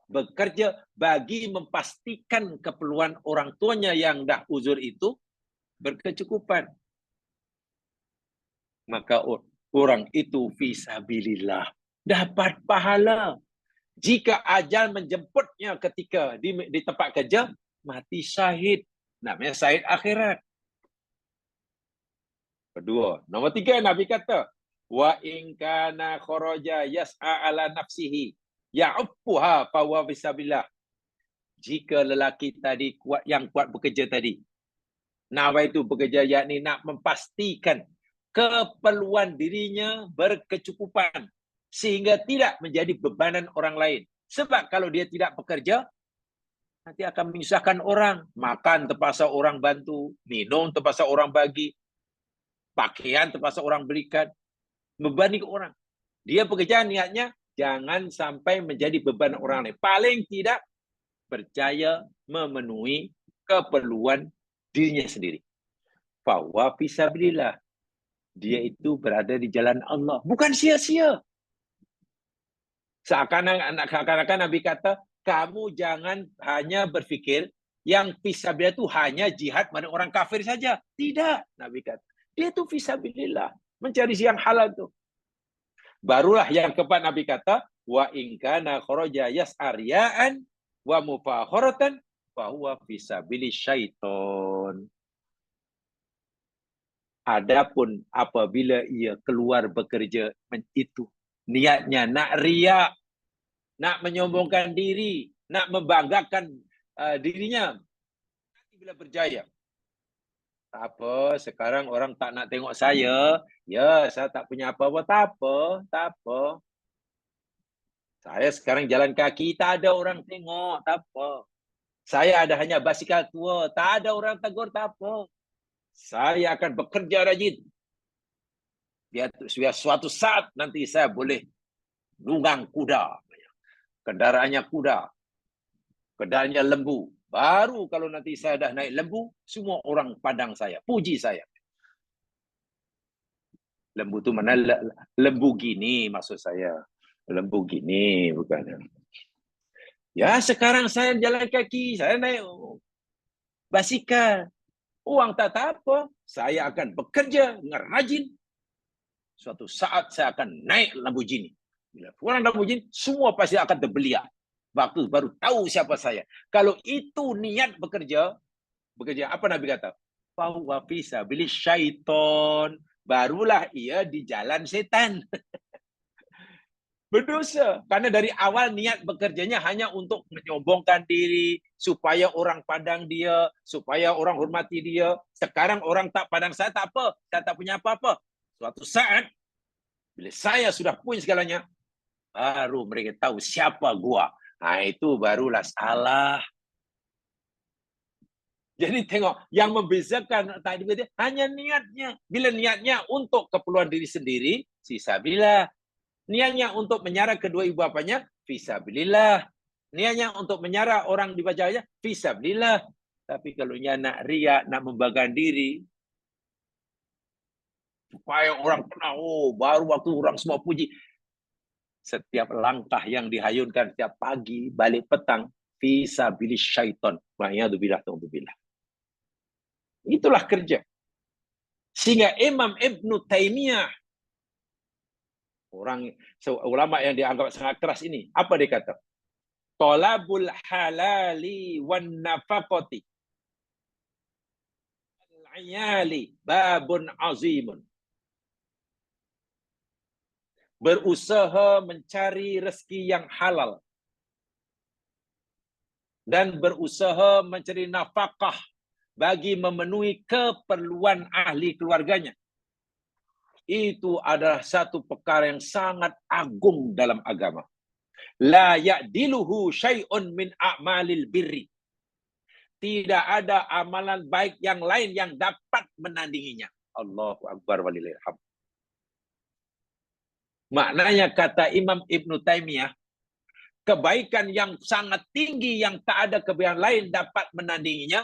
bekerja bagi memastikan keperluan orang tuanya yang dah uzur itu berkecukupan. Maka orang itu fisabilillah, dapat pahala. Jika ajal menjemputnya ketika di tempat kerja, mati syahid. Namanya syahid akhirat. Kedua. Nombor 3, Nabi kata, wa in kana kharaja yas'a ala nafsihi ya'uffuha fa huwa fisabilillah. Jika lelaki tadi yang kuat bekerja tadi, nawa itu bekerja yakni nak memastikan keperluan dirinya berkecukupan sehingga tidak menjadi bebanan orang lain. Sebab kalau dia tidak bekerja, nanti akan menyusahkan orang. Makan terpaksa orang bantu, minum terpaksa orang bagi, pakaian terpaksa orang belikan, membebani orang. Dia bekerja niatnya jangan sampai menjadi beban orang lain. Paling tidak percaya memenuhi keperluan dirinya sendiri. Fahuwa fisabilillah. Dia itu berada di jalan Allah. Bukan sia-sia. Seakan-akan Nabi kata, kamu jangan hanya berfikir yang fisabilillah itu hanya jihad pada orang kafir saja. Tidak, Nabi kata. Dia itu fisabilillah. Mencari siang halal itu. Barulah yang keempat Nabi kata, wa in kana kharaja yas'ariyaan wa mufakharatan fa huwa fisabilis syaiton. Adapun apabila ia keluar bekerja itu niatnya nak riak, nak menyombongkan diri, nak membanggakan dirinya, nanti bila berjaya. Tak apa, sekarang orang tak nak tengok saya. Ya, saya tak punya apa-apa. Tak apa, tak apa. Saya sekarang jalan kaki, tak ada orang tengok. Tak apa. Saya ada hanya basikal tua. Tak ada orang tegur, tak apa. Saya akan bekerja rajin. Biar suatu saat nanti saya boleh nunggang kuda, kendaraannya kuda, kendaraannya lembu. Baru kalau nanti saya dah naik lembu, semua orang pandang saya, puji saya. Lembu tu mana? Lembu gini maksud saya. Lembu gini bukan. Ya sekarang saya jalan kaki, saya naik basikal. Uang tak apa, saya akan bekerja dengan rajin. Suatu saat saya akan naik Lamborghini. Bila orang Lamborghini, semua pasti akan terbeliak. Waktu baru tahu siapa saya. Kalau itu niat bekerja apa Nabi kata? Fahuwa fi sabilis syaiton. Barulah ia di jalan setan. Berdosa. Karena dari awal niat bekerjanya hanya untuk menyombongkan diri, supaya orang pandang dia, supaya orang hormati dia. Sekarang orang tak pandang saya, tak apa. Saya tak punya apa-apa. Suatu saat, bila saya sudah punya segalanya, baru mereka tahu siapa gua. Nah, itu barulah salah. Jadi tengok, yang membezakan tadi hanya niatnya. Bila niatnya untuk keperluan diri sendiri, fisabilillah. Niatnya untuk menyara kedua ibu bapanya, fisabilillah. Niatnya untuk menyara orang di wajahnya, fisabilillah. Tapi kalau dia nak riak, nak membanggakan diri, supaya orang kenal, oh baru waktu orang semua puji. Setiap langkah yang dihayunkan setiap pagi, balik petang, fisabilis syaiton. Wa'iyadzubillah. Itulah kerja. Sehingga Imam Ibnu Taimiyah, orang ulama yang dianggap sangat keras ini, apa dia kata? Talabul halali wan nafaqati al-ayali babun azimun. Berusaha mencari rezeki yang halal dan berusaha mencari nafkah bagi memenuhi keperluan ahli keluarganya. Itu adalah satu perkara yang sangat agung dalam agama. La ya'diluhu syai'un min a'malil birri. Tidak ada amalan baik yang lain yang dapat menandinginya. Allahu Akbar walillahil hamd. Maknanya kata Imam Ibnu Taimiyah, kebaikan yang sangat tinggi yang tak ada kebaikan lain dapat menandinginya,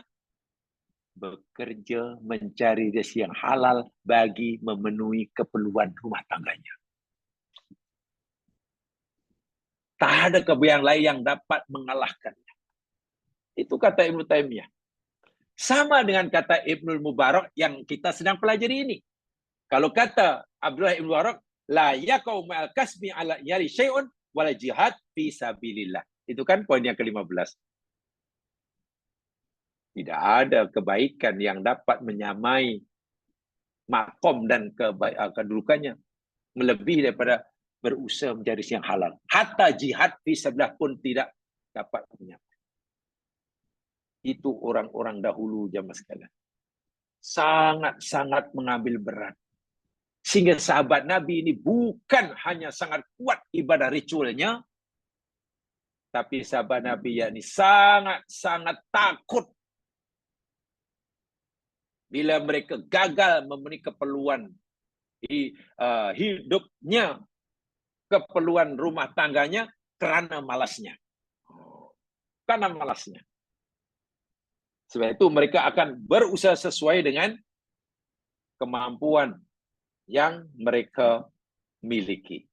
bekerja mencari rezeki yang halal bagi memenuhi keperluan rumah tangganya. Tak ada kebaikan lain yang dapat mengalahkannya. Itu kata Ibnu Taimiyah. Sama dengan kata Ibnu Mubarak yang kita sedang pelajari ini. Kalau kata Abdullah Ibnu Mubarak, la yaqau ma'al kasbi ala yari syai'un wala jihad fi sabilillah. Itu kan poin yang ke-15. Tidak ada kebaikan yang dapat menyamai makom dan kedudukannya melebihi daripada berusaha mencari yang halal. Hatta jihad fi sabilillah pun tidak dapat menyamai. Itu orang-orang dahulu zaman sekalian. Sangat-sangat mengambil berat. Sehingga sahabat Nabi ini bukan hanya sangat kuat ibadah ritualnya, tapi sahabat Nabi yakni sangat-sangat takut bila mereka gagal memenuhi keperluan hidupnya, keperluan rumah tangganya kerana malasnya. Karena malasnya. Sebab itu mereka akan berusaha sesuai dengan kemampuan yang mereka miliki.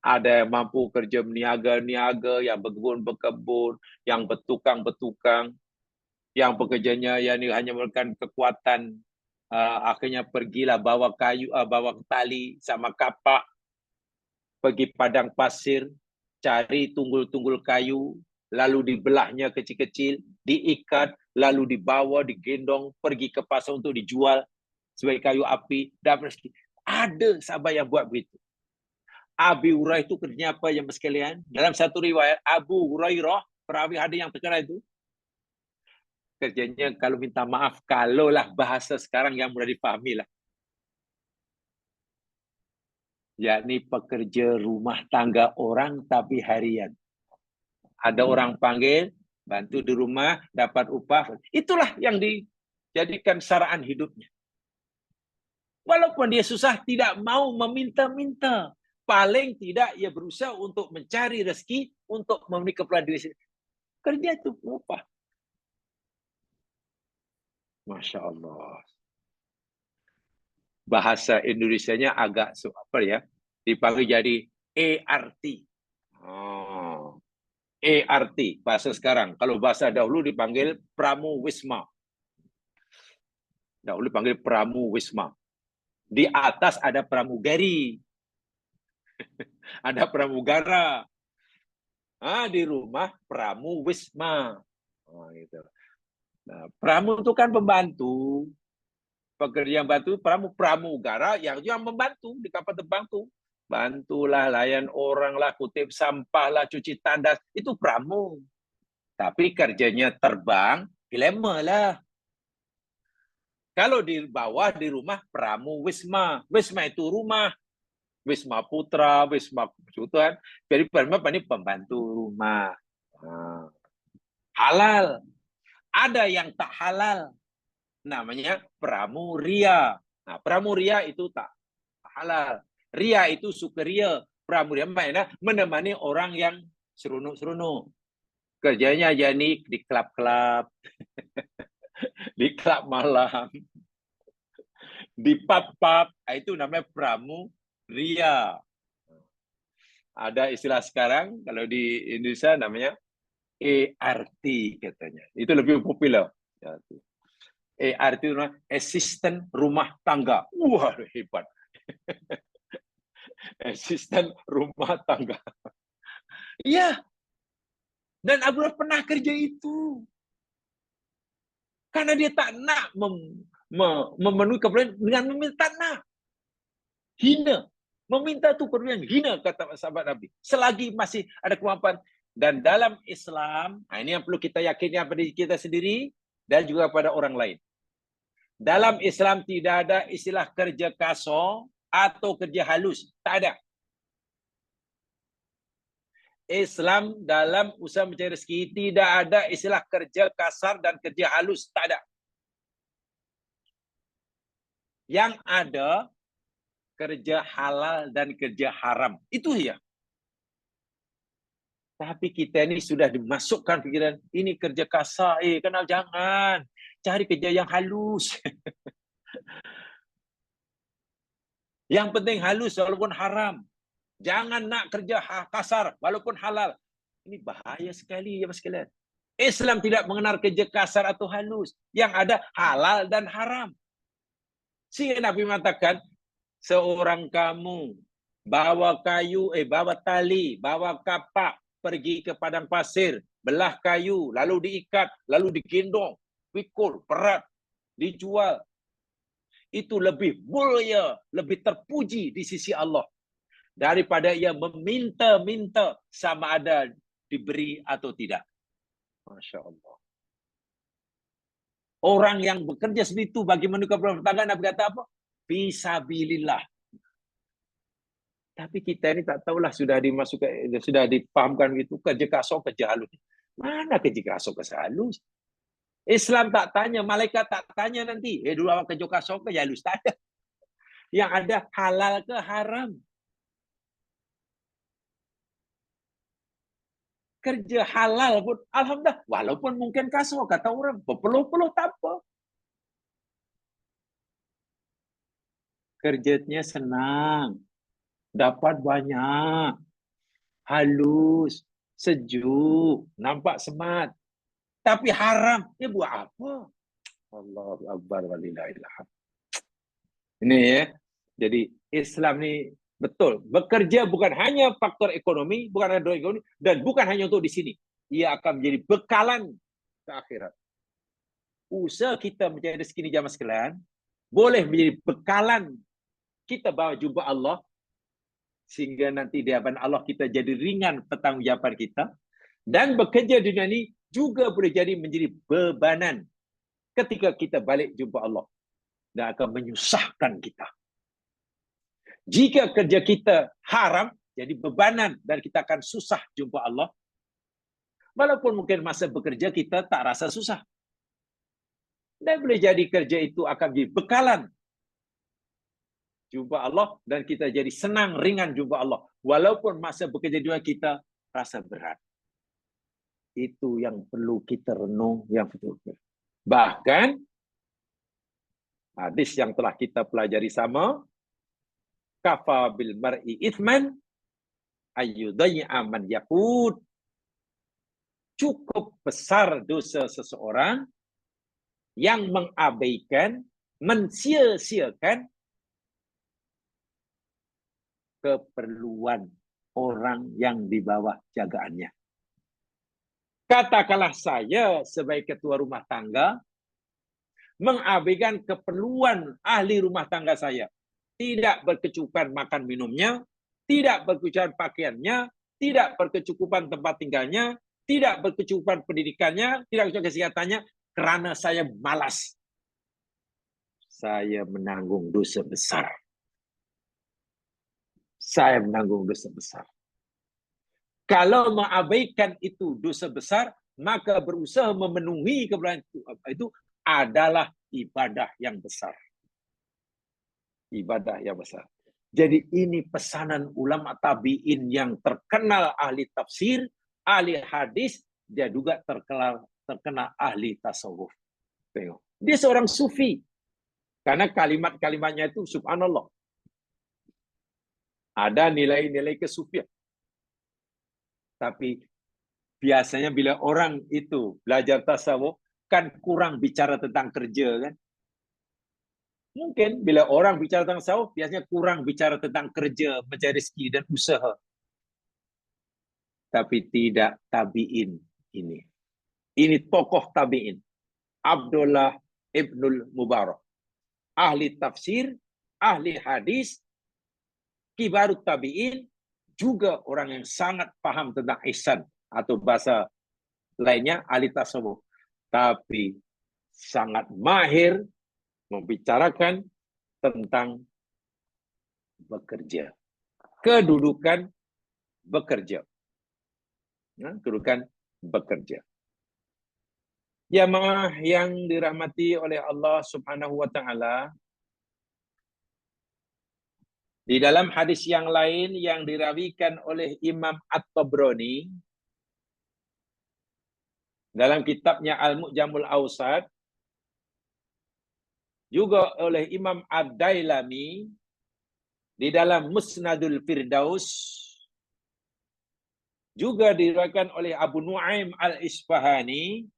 Ada yang mampu kerja meniaga-niaga, yang berkebun-berkebun, yang bertukang-bertukang, yang pekerjanya yang hanya memerlukan kekuatan, akhirnya pergilah bawa kayu, bawa tali sama kapak, pergi padang pasir, cari tunggul-tunggul kayu, lalu dibelahnya kecil-kecil, diikat, lalu dibawa, digendong, pergi ke pasar untuk dijual sebagai kayu api. Ada sahabat yang buat begitu. Abi Hurairah itu kerjanya apa yang sekalian? Dalam satu riwayat, Abu Hurairah, perawi hadis yang terkenal itu, kerjanya kalau minta maaf, kalaulah bahasa sekarang yang mudah dipahami lah, yakni pekerja rumah tangga orang tapi harian. Ada orang panggil, bantu di rumah, dapat upah. Itulah yang dijadikan saraan hidupnya. Walaupun dia susah, tidak mau meminta-minta. Paling tidak ia berusaha untuk mencari rezeki untuk memenuhi keperluan diri sendiri. Kerja itu upah. Masya Allah. Bahasa Indonesianya agak apa ya? Dipanggil jadi ART. Oh. ART bahasa sekarang. Kalau bahasa dahulu dipanggil Pramu Wisma. Dahulu dipanggil Pramu Wisma. Di atas ada pramugari. Ada pramugara. Di rumah Pramu Wisma. Oh, gitu. Nah, pramu itu kan pembantu. Pekerja yang bantu pramugara yang membantu di kapal terbang tuh. Bantulah layan orang lah, kutip sampah lah, cuci tandas. Itu pramu. Tapi kerjanya terbang, dilema lah. Kalau di bawah di rumah pramu wisma. Wisma itu rumah. Wisma Putra, Wisma Sultan. Jadi ini pembantu rumah. Halal. Ada yang tak halal. Namanya pramuria. Nah, pramuria itu tak halal. Ria itu sukeria. Pramuria mana menemani orang yang seronok-seronok. Kerjanya jadi di klub-klub, di klub malam, di pub-pub. Itu namanya pramuria. Ada istilah sekarang kalau di Indonesia namanya ART katanya. Itu lebih populer. ART itu asisten rumah tangga. Wah, hebat. Asisten rumah tangga. Iya. Dan Abdullah pernah kerja itu. Karena dia tak nak memenuhi keperluan dengan meminta nak. Hina. Meminta itu perbuatan hina, kata sahabat Nabi. Selagi masih ada kemampuan. Dan dalam Islam, ini yang perlu kita yakini pada kita sendiri dan juga pada orang lain. Dalam Islam tidak ada istilah kerja kasar atau kerja halus. Tak ada. Islam dalam usaha mencari rezeki tidak ada istilah kerja kasar dan kerja halus. Tak ada. Yang ada kerja halal dan kerja haram. Itu ya. Tapi kita ini sudah dimasukkan pikiran, ini kerja kasar. Kenal jangan. Cari kerja yang halus. Yang penting halus walaupun haram. Jangan nak kerja kasar walaupun halal. Ini bahaya sekali ya mas sekalian. Islam tidak mengenal kerja kasar atau halus. Yang ada halal dan haram. Sehingga Nabi mengatakan, seorang kamu bawa kayu, bawa tali, bawa kapak, pergi ke padang pasir, belah kayu, lalu diikat, lalu digendong, pikul, perat, dijual. Itu lebih mulia, lebih terpuji di sisi Allah daripada ia meminta-minta sama ada diberi atau tidak. Masya Allah. Orang yang bekerja segitu bagi menuju keperluan tangga, Nabi kata apa? Fisabilillah. Tapi kita ini tak tahulah sudah dimasukkan, sudah dipahamkan gitu kerja kasar, kerja halus. Mana kerja kasar, kerja halus? Islam tak tanya, malaikat tak tanya nanti. Dulu awak kerja kasar, kerja halus, tak ada. Yang ada halal ke haram. Kerja halal pun, alhamdulillah, walaupun mungkin kasar, kata orang, berpeluh-peluh tak apa. Kerjanya senang, dapat banyak, halus, sejuk, nampak smart. Tapi haram, buat apa? Allahu Akbar walillahilhamd. Ini ya. Jadi Islam ini betul. Bekerja bukan hanya faktor ekonomi, bukan hanya ekonomi, dan bukan hanya untuk di sini. Ia akan menjadi bekalan ke akhirat. Usaha kita mencari rezeki di zaman sekalian boleh menjadi bekalan kita bawa jumpa Allah, sehingga nanti di hadapan Allah kita jadi ringan pertanggungjawaban kita. Dan bekerja di dunia ini juga boleh jadi menjadi bebanan ketika kita balik jumpa Allah. Dan akan menyusahkan kita. Jika kerja kita haram, jadi bebanan dan kita akan susah jumpa Allah. Walaupun mungkin masa bekerja kita tak rasa susah. Dan boleh jadi kerja itu akan jadi bekalan jumpa Allah dan kita jadi senang ringan jumpa Allah. Walaupun masa bekerja juga kita rasa berat. Itu yang perlu kita renung, yang betul. Bahkan hadis yang telah kita pelajari sama, kafa bil mar'i ithman ayyudayya man yaqud. Cukup besar dosa seseorang yang mengabaikan, mensia-siakan keperluan orang yang di bawah jagaannya. Katakanlah saya sebagai ketua rumah tangga mengabaikan keperluan ahli rumah tangga saya. Tidak berkecukupan makan minumnya, tidak berkecukupan pakaiannya, tidak berkecukupan tempat tinggalnya, tidak berkecukupan pendidikannya, tidak berkecukupan kesehatannya, karena saya malas. Saya menanggung dosa besar. Saya menanggung dosa besar. Kalau mengabaikan itu dosa besar, maka berusaha memenuhi keperluan itu adalah ibadah yang besar. Ibadah yang besar. Jadi ini pesanan ulama tabi'in yang terkenal ahli tafsir, ahli hadis, dia juga terkenal ahli tasawuf. Tengok. Dia seorang sufi. Karena kalimat-kalimatnya itu subhanallah. Ada nilai-nilai kesufian. Tapi biasanya bila orang itu belajar tasawuf, kan kurang bicara tentang kerja kan. Mungkin bila orang bicara tentang tasawuf, biasanya kurang bicara tentang kerja, mencari rezeki dan usaha. Tapi tidak tabi'in ini. Ini tokoh tabi'in. Abdullah Ibnul Mubarak. Ahli tafsir, ahli hadis, kibarut tabi'in, juga orang yang sangat paham tentang ihsan atau bahasa lainnya ahli tasawuf, tapi sangat mahir membicarakan tentang bekerja, kedudukan bekerja, kedudukan bekerja. Jamaah yang dirahmati oleh Allah Subhanahu wa taala, di dalam hadis yang lain yang dirawikan oleh Imam At-Tabrani dalam kitabnya Al-Mu'jamul Awsat, juga oleh Imam Ad-Dailami di dalam Musnadul Firdaus, juga diriwayatkan oleh Abu Nuaim Al-Isfahani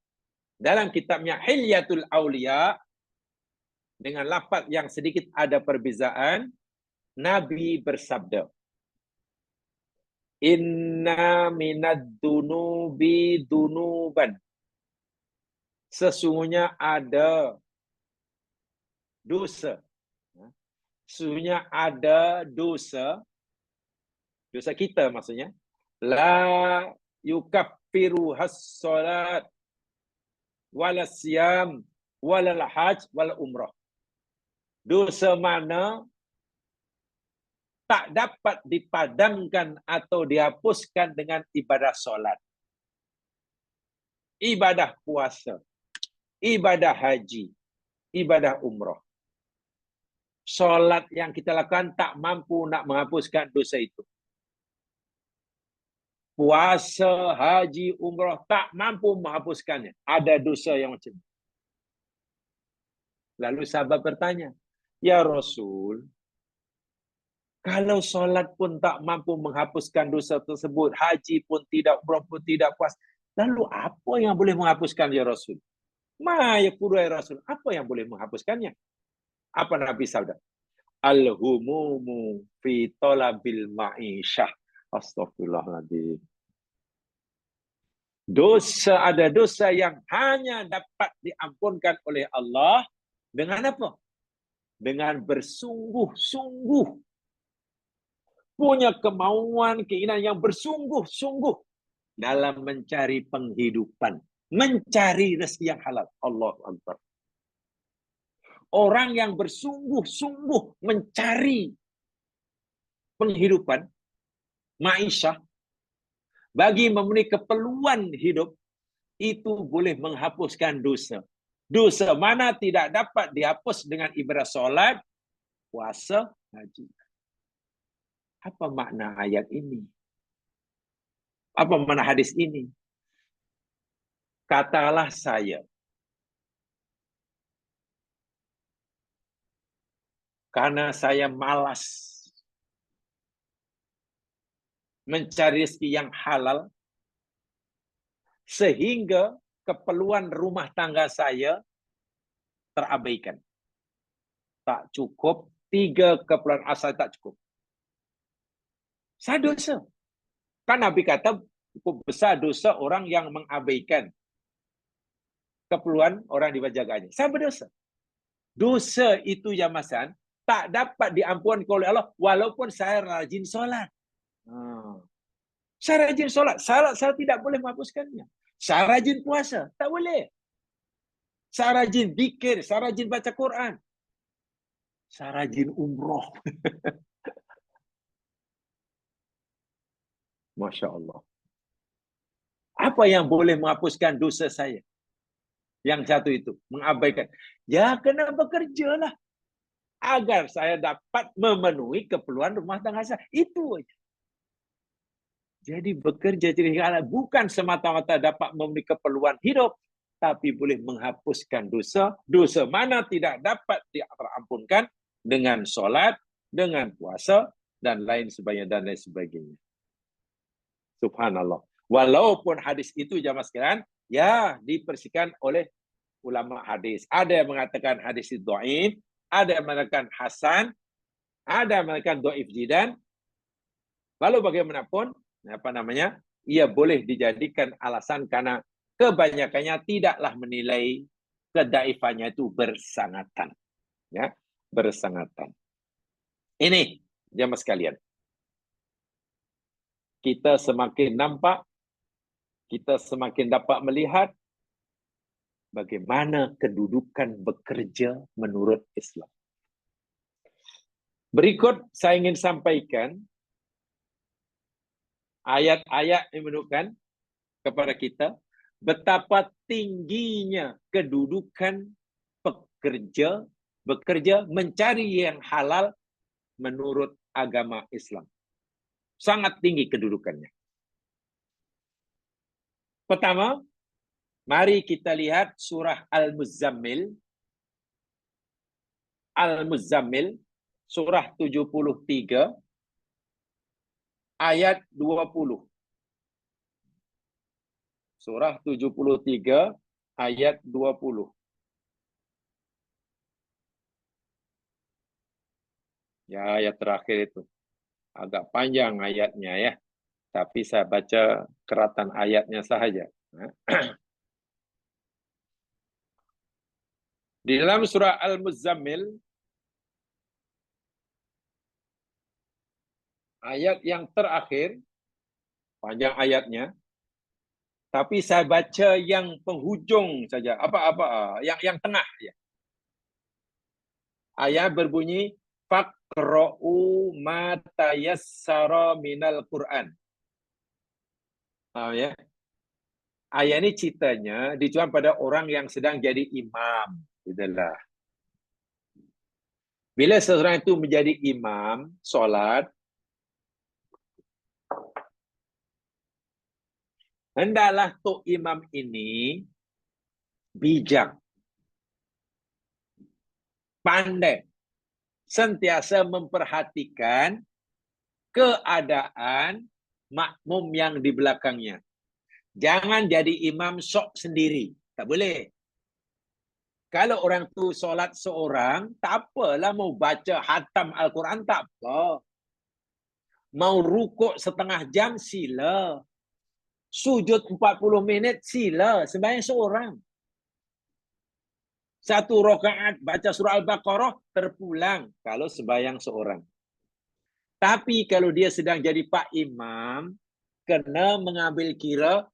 dalam kitabnya Hilyatul Auliya dengan lafaz yang sedikit ada perbezaan. Nabi bersabda, inna minad dunubi dunuban. Sesungguhnya ada dosa. Sesungguhnya ada dosa. Dosa kita maksudnya. La yukaffiru has-salat wala siyam wala hajj wala umrah. Dosa mana tak dapat dipadamkan atau dihapuskan dengan ibadah solat, ibadah puasa, ibadah haji, ibadah umrah. Solat yang kita lakukan tak mampu nak menghapuskan dosa itu. Puasa, haji, umrah tak mampu menghapuskannya. Ada dosa yang macam itu. Lalu sahabat bertanya, ya Rasul, kalau solat pun tak mampu menghapuskan dosa tersebut, haji pun tidak, umrah pun tidak, puas, lalu apa yang boleh menghapuskan ya Rasul? Ma yakulu ya Rasul, apa yang boleh menghapuskannya? Apa Nabi sabda? Al-humumu fi talabil ma'isyah. Astagfirullahaladzim. Dosa, ada dosa yang hanya dapat diampunkan oleh Allah dengan apa? Dengan bersungguh-sungguh. Punya kemauan, keinginan yang bersungguh-sungguh dalam mencari penghidupan, mencari rezeki yang halal. Allahu Akbar. Orang yang bersungguh-sungguh mencari penghidupan, ma'isyah, bagi memenuhi keperluan hidup, itu boleh menghapuskan dosa. Dosa mana tidak dapat dihapus dengan ibadah solat, puasa, Haji. Apa makna ayat ini? Apa makna hadis ini? Katalah saya, karena saya malas mencari rezeki yang halal, sehingga keperluan rumah tangga saya terabaikan. Tak cukup, 3 keperluan asal tak cukup. Saya dosa. Kan Nabi kata, cukup besar dosa orang yang mengabaikan keperluan orang dibajaganya. Saya berdosa. Dosa itu ya Masan, tak dapat diampuni oleh Allah, walaupun saya rajin solat. Saya rajin solat. Saya tidak boleh menghapuskannya. Saya rajin puasa. Tak boleh. Saya rajin zikir. Saya rajin baca Quran. Saya rajin umroh. Masya Allah. Apa yang boleh menghapuskan dosa saya? Yang satu itu, mengabaikan. Ya, kena bekerja lah. Agar saya dapat memenuhi keperluan rumah tangga saya. Itu aja. Jadi bekerja bukan semata-mata dapat memenuhi keperluan hidup, tapi boleh menghapuskan dosa. Dosa mana tidak dapat diampunkan dengan solat, dengan puasa, dan lain sebagainya. Subhanallah. Walaupun hadis itu jamaah sekalian, ya dipersikan oleh ulama hadis. Ada yang mengatakan hadis itu dhaif, ada yang mengatakan hasan, ada yang mengatakan dhaif jiddan. Lalu bagaimanapun, ia boleh dijadikan alasan karena kebanyakannya tidaklah menilai kedaifannya itu bersangatan. Ya, bersangatan. Ini, jamaah sekalian. Kita semakin nampak, kita semakin dapat melihat bagaimana kedudukan bekerja menurut Islam. Berikut saya ingin sampaikan ayat-ayat yang menunjukkan kepada kita betapa tingginya kedudukan bekerja mencari yang halal menurut agama Islam. Sangat tinggi kedudukannya. Pertama, mari kita lihat surah Al-Muzammil. Al-Muzammil, surah 73, ayat 20. Surah 73, ayat 20. Ya, ayat terakhir itu. Agak panjang ayatnya ya. Tapi saya baca keratan ayatnya sahaja. Di dalam surah Al-Muzammil, ayat yang terakhir, panjang ayatnya, tapi saya baca yang penghujung saja. Yang tengah ya. Ayat berbunyi, faqra'u ma tayassara minal Qur'an. Ya. Ayat ini ceritanya ditujukan pada orang yang sedang jadi imam. Itulah. Bila seseorang itu menjadi imam solat, hendaklah tok imam ini bijak, pandai, sentiasa memperhatikan keadaan makmum yang di belakangnya. Jangan jadi imam sok sendiri. Tak boleh. Kalau orang tu solat seorang, tak apalah mau baca hatam Al-Quran, tak apa. Mau rukuk setengah jam, sila. Sujud 40 minit, sila. Sembahyang seorang. 1 rakaat baca surah Al-Baqarah, terpulang kalau sembahyang seorang. Tapi kalau dia sedang jadi pak imam, kena mengambil kira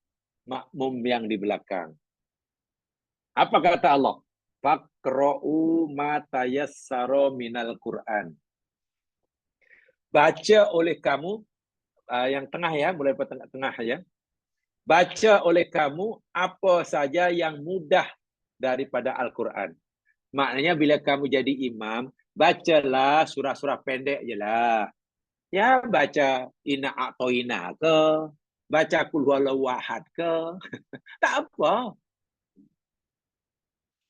makmum yang di belakang. Apa kata Allah? Faqra'u ma tayassara minal Qur'an. Baca oleh kamu, yang tengah ya, mulai tengah ya. Baca oleh kamu apa saja yang mudah daripada Al-Quran. Maknanya bila kamu jadi imam, bacalah surah-surah pendek je lah. Ya, baca Inna A'toina ke, baca Qul Huwallahu Ahad ke, tak apa.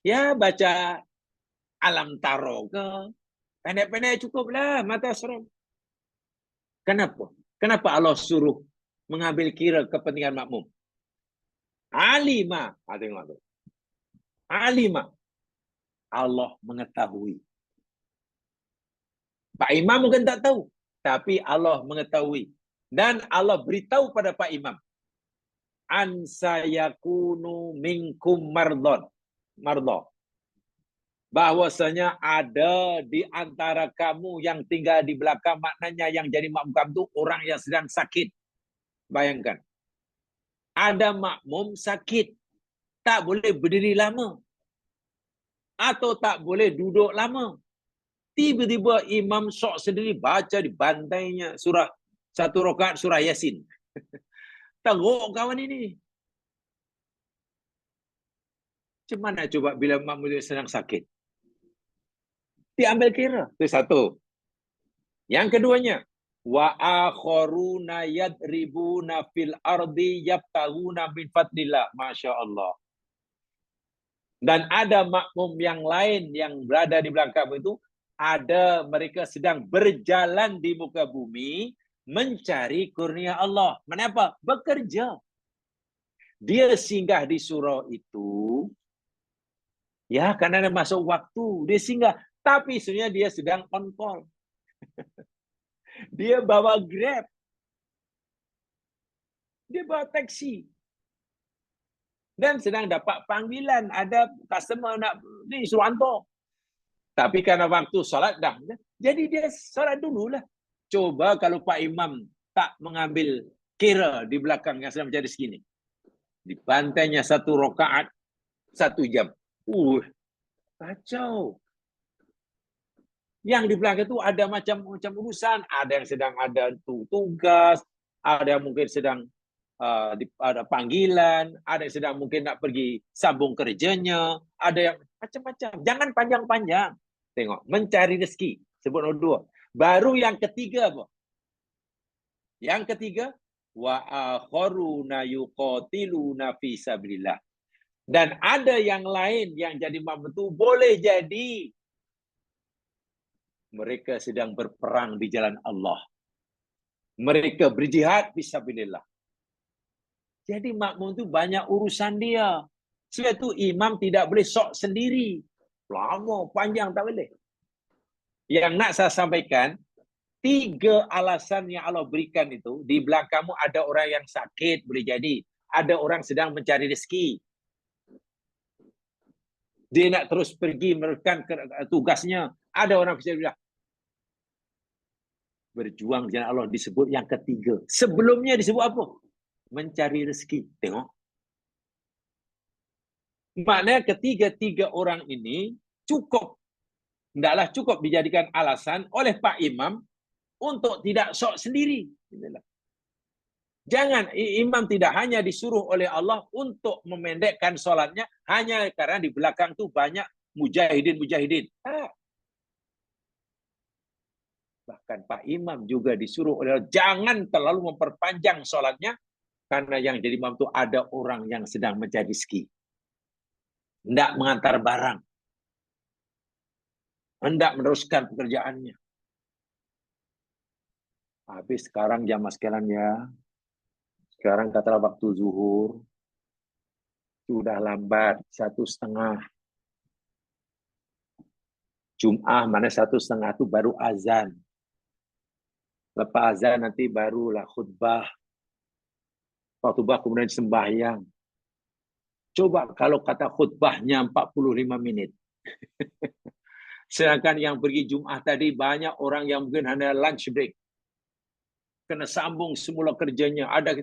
Ya, baca Alam Taro ke, pendek-pendek cukuplah mata surat. Kenapa? Kenapa Allah suruh mengambil kira kepentingan makmum? Alimah. Tengok tu. Alimah. Allah mengetahui. Pak Imam mungkin tak tahu. Tapi Allah mengetahui. Dan Allah beritahu pada Pak Imam. An sayakunu minkum mardon. Mardon. Bahwasanya ada di antara kamu yang tinggal di belakang, maknanya yang jadi makmum kamu itu orang yang sedang sakit. Bayangkan. Ada makmum sakit. Tak boleh berdiri lama. Atau tak boleh duduk lama. Tiba-tiba imam sok sendiri baca di bantainya surah satu rakaat surah Yasin. Teruk kawan ini. Macam mana coba bila makmum sedang sakit? Diambil kira. Itu satu. Yang keduanya, wa akharuna yadribuna fil ardi yabtaguna min fadlillah. Masya Allah. Dan ada makmum yang lain yang berada di belakang itu, ada mereka sedang berjalan di muka bumi mencari kurnia Allah. Kenapa? Bekerja. Dia singgah di surau itu, ya karena ada masuk waktu, dia singgah. Tapi sebenarnya dia sedang on call. Dia bawa Grab. Dia bawa taksi. Dan sedang dapat panggilan, ada customer nak ni suruh hantar. Tapi karena waktu solat dah. Jadi dia solat dululah. Coba kalau Pak Imam tak mengambil kira di belakang yang sedang menjadi segini. Di bantainya satu rakaat, 1 jam. Kacau. Yang di belakang itu ada macam-macam urusan. Ada yang sedang ada tugas, ada yang mungkin sedang ada panggilan, ada yang sedang mungkin nak pergi sambung kerjanya, ada yang macam-macam. Jangan panjang-panjang. Tengok, mencari rezeki. Sebut nombor 2. Baru yang ketiga apa? Yang ketiga, wa akharuna yuqatiluna fi sabilillah. Dan ada yang lain yang jadi makmum itu boleh jadi mereka sedang berperang di jalan Allah. Mereka berjihad fisabilillah. Jadi makmum itu banyak urusan dia. Sebab itu imam tidak boleh sok sendiri. Lama, panjang tak boleh. Yang nak saya sampaikan, 3 alasan yang Allah berikan itu, di belakangmu ada orang yang sakit, boleh jadi. Ada orang sedang mencari rezeki. Dia nak terus pergi meneruskan tugasnya. Ada orang bisa bilang, berjuang di jalan Allah disebut yang ketiga. Sebelumnya disebut apa? Mencari rezeki. Tengok. Maknanya ketiga-tiga orang ini cukup. Tidaklah cukup dijadikan alasan oleh Pak Imam untuk tidak sok sendiri. Jangan, imam tidak hanya disuruh oleh Allah untuk memendekkan solatnya hanya karena di belakang tu banyak mujahidin-mujahidin. Bahkan Pak Imam juga disuruh oleh Allah, jangan terlalu memperpanjang solatnya karena yang jadi imam itu ada orang yang sedang mencari rezeki. Hendak mengantar barang. Hendak meneruskan pekerjaannya. Habis sekarang jamaah sekalian ya. Sekarang katalah waktu zuhur. Sudah lambat 1:30. Jum'ah mana 1:30 itu baru azan. Lepas azan nanti barulah khutbah. Khutbah kemudian sembahyang. Coba kalau kata khutbahnya 45 menit. Sedangkan yang pergi Jum'ah tadi banyak orang yang mungkin hanya lunch break. Kena sambung semula kerjanya. Ada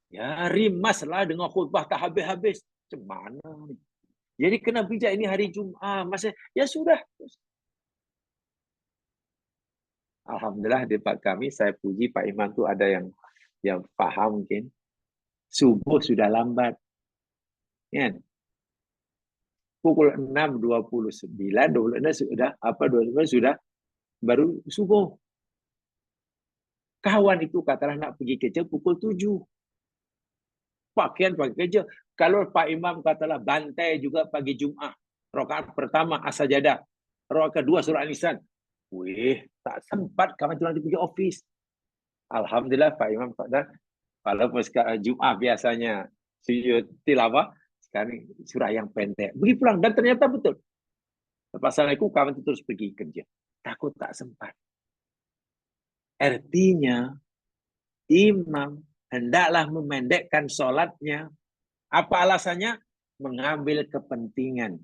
ya rimaslah dengan khutbah tak habis-habis. Macam mana ni? Jadi kena bijak ini hari Jum'ah. Masa ya sudah. Alhamdulillah di tempat kami, saya puji Pak Imam tu ada yang faham mungkin. Subuh sudah lambat. Kan? Pukul 6.29, 26 sudah, 29 sudah baru subuh. Kawan itu katalah nak pergi kerja pukul 7. Pakaian pagi kerja. Kalau Pak Imam katalah bantai juga pagi Jumaat. Rakaat pertama as-sajadah. Rakaat kedua surah An-Nisan. Wih, tak sempat kawan tu nanti pergi office. Alhamdulillah Pak Imam kata, kalau Jumaat biasanya sujud tilawah, sekarang surah yang pendek. Pergi pulang dan ternyata betul. Lepas itu kawan itu terus pergi kerja. Takut tak sempat. Artinya imam hendaklah memendekkan solatnya. Apa alasannya? Mengambil kepentingan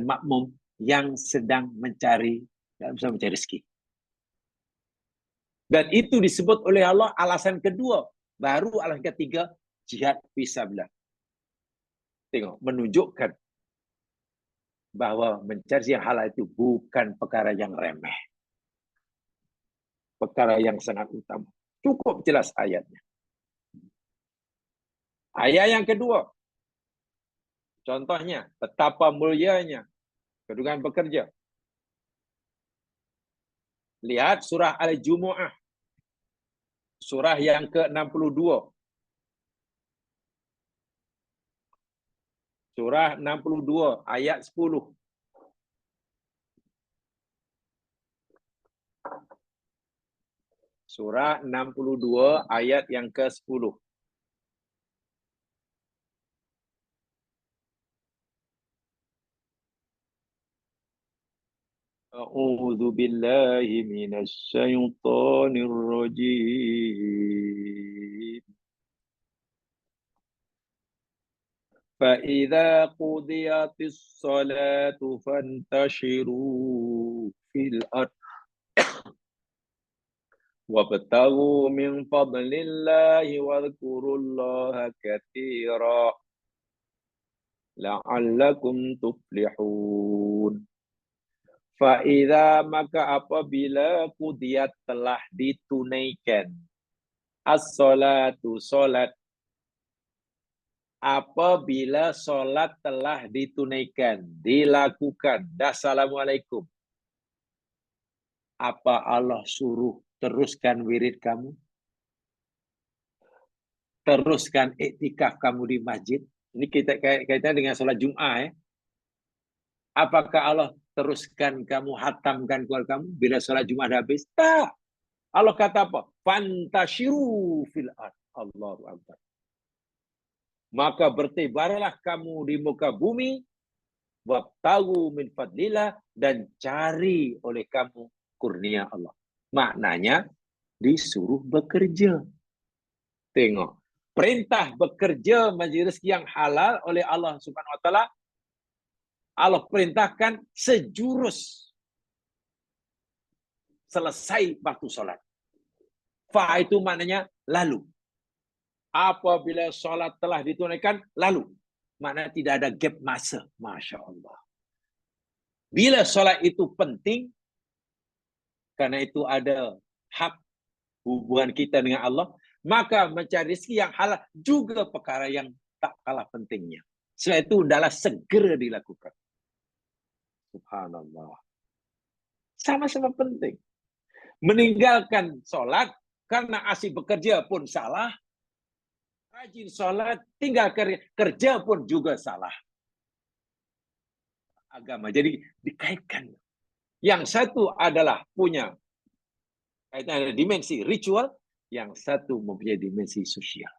makmum yang sedang mencari rezeki. Dan itu disebut oleh Allah alasan kedua. Baru alasan ketiga, jihad fisabilillah. Tengok, menunjukkan bahwa mencari yang halal itu bukan perkara yang remeh. Perkara yang sangat utama. Cukup jelas ayatnya. Ayat yang kedua. Contohnya, betapa mulianya kedudukan bekerja. Lihat surah Al-Jumu'ah. Surah yang ke-62. Surah 62 ayat 10. Surah 62 ayat yang ke-10. A'udzu billahi minasy syaithanir rajim. Fa idza qudiyatis salatu fantashiru fil ardh wabtaghu min fadlillahi wadhkurullaha katsiran la'allakum tuflihun. Fa'idha maka apabila qudiyat telah ditunaikan as-salatu solat, apabila solat telah ditunaikan, dilakukan, assalamualaikum, apa Allah suruh teruskan wirid kamu? Teruskan iktikaf kamu di masjid? Ini kita kaitan dengan solat Jum'ah. Apakah Allah teruskan kamu, hatamkan keluarga kamu bila sholat Jumat habis? Tak. Allah kata apa? Fantashiru fil ard. Allahu Akbar. Maka bertebarlah kamu di muka bumi, wabtagu min fadlillah, dan cari oleh kamu kurnia Allah. Maknanya disuruh bekerja. Tengok. Perintah bekerja mencari rezeki yang halal oleh Allah Subhanahu wa taala. Allah perintahkan sejurus selesai waktu sholat. Fa itu maknanya lalu. Apabila sholat telah ditunaikan, lalu. Maknanya tidak ada gap masa. Masya Allah. Bila sholat itu penting, karena itu ada hak hubungan kita dengan Allah, maka mencari rezeki yang halal juga perkara yang tak kalah pentingnya. Sebab itu adalah segera dilakukan. Subhanallah. Sama-sama penting. Meninggalkan sholat karena asyik bekerja pun salah. Rajin sholat, tinggal kerja pun juga salah. Agama. Jadi dikaitkan. Yang satu adalah punya dimensi ritual, yang satu mempunyai dimensi sosial.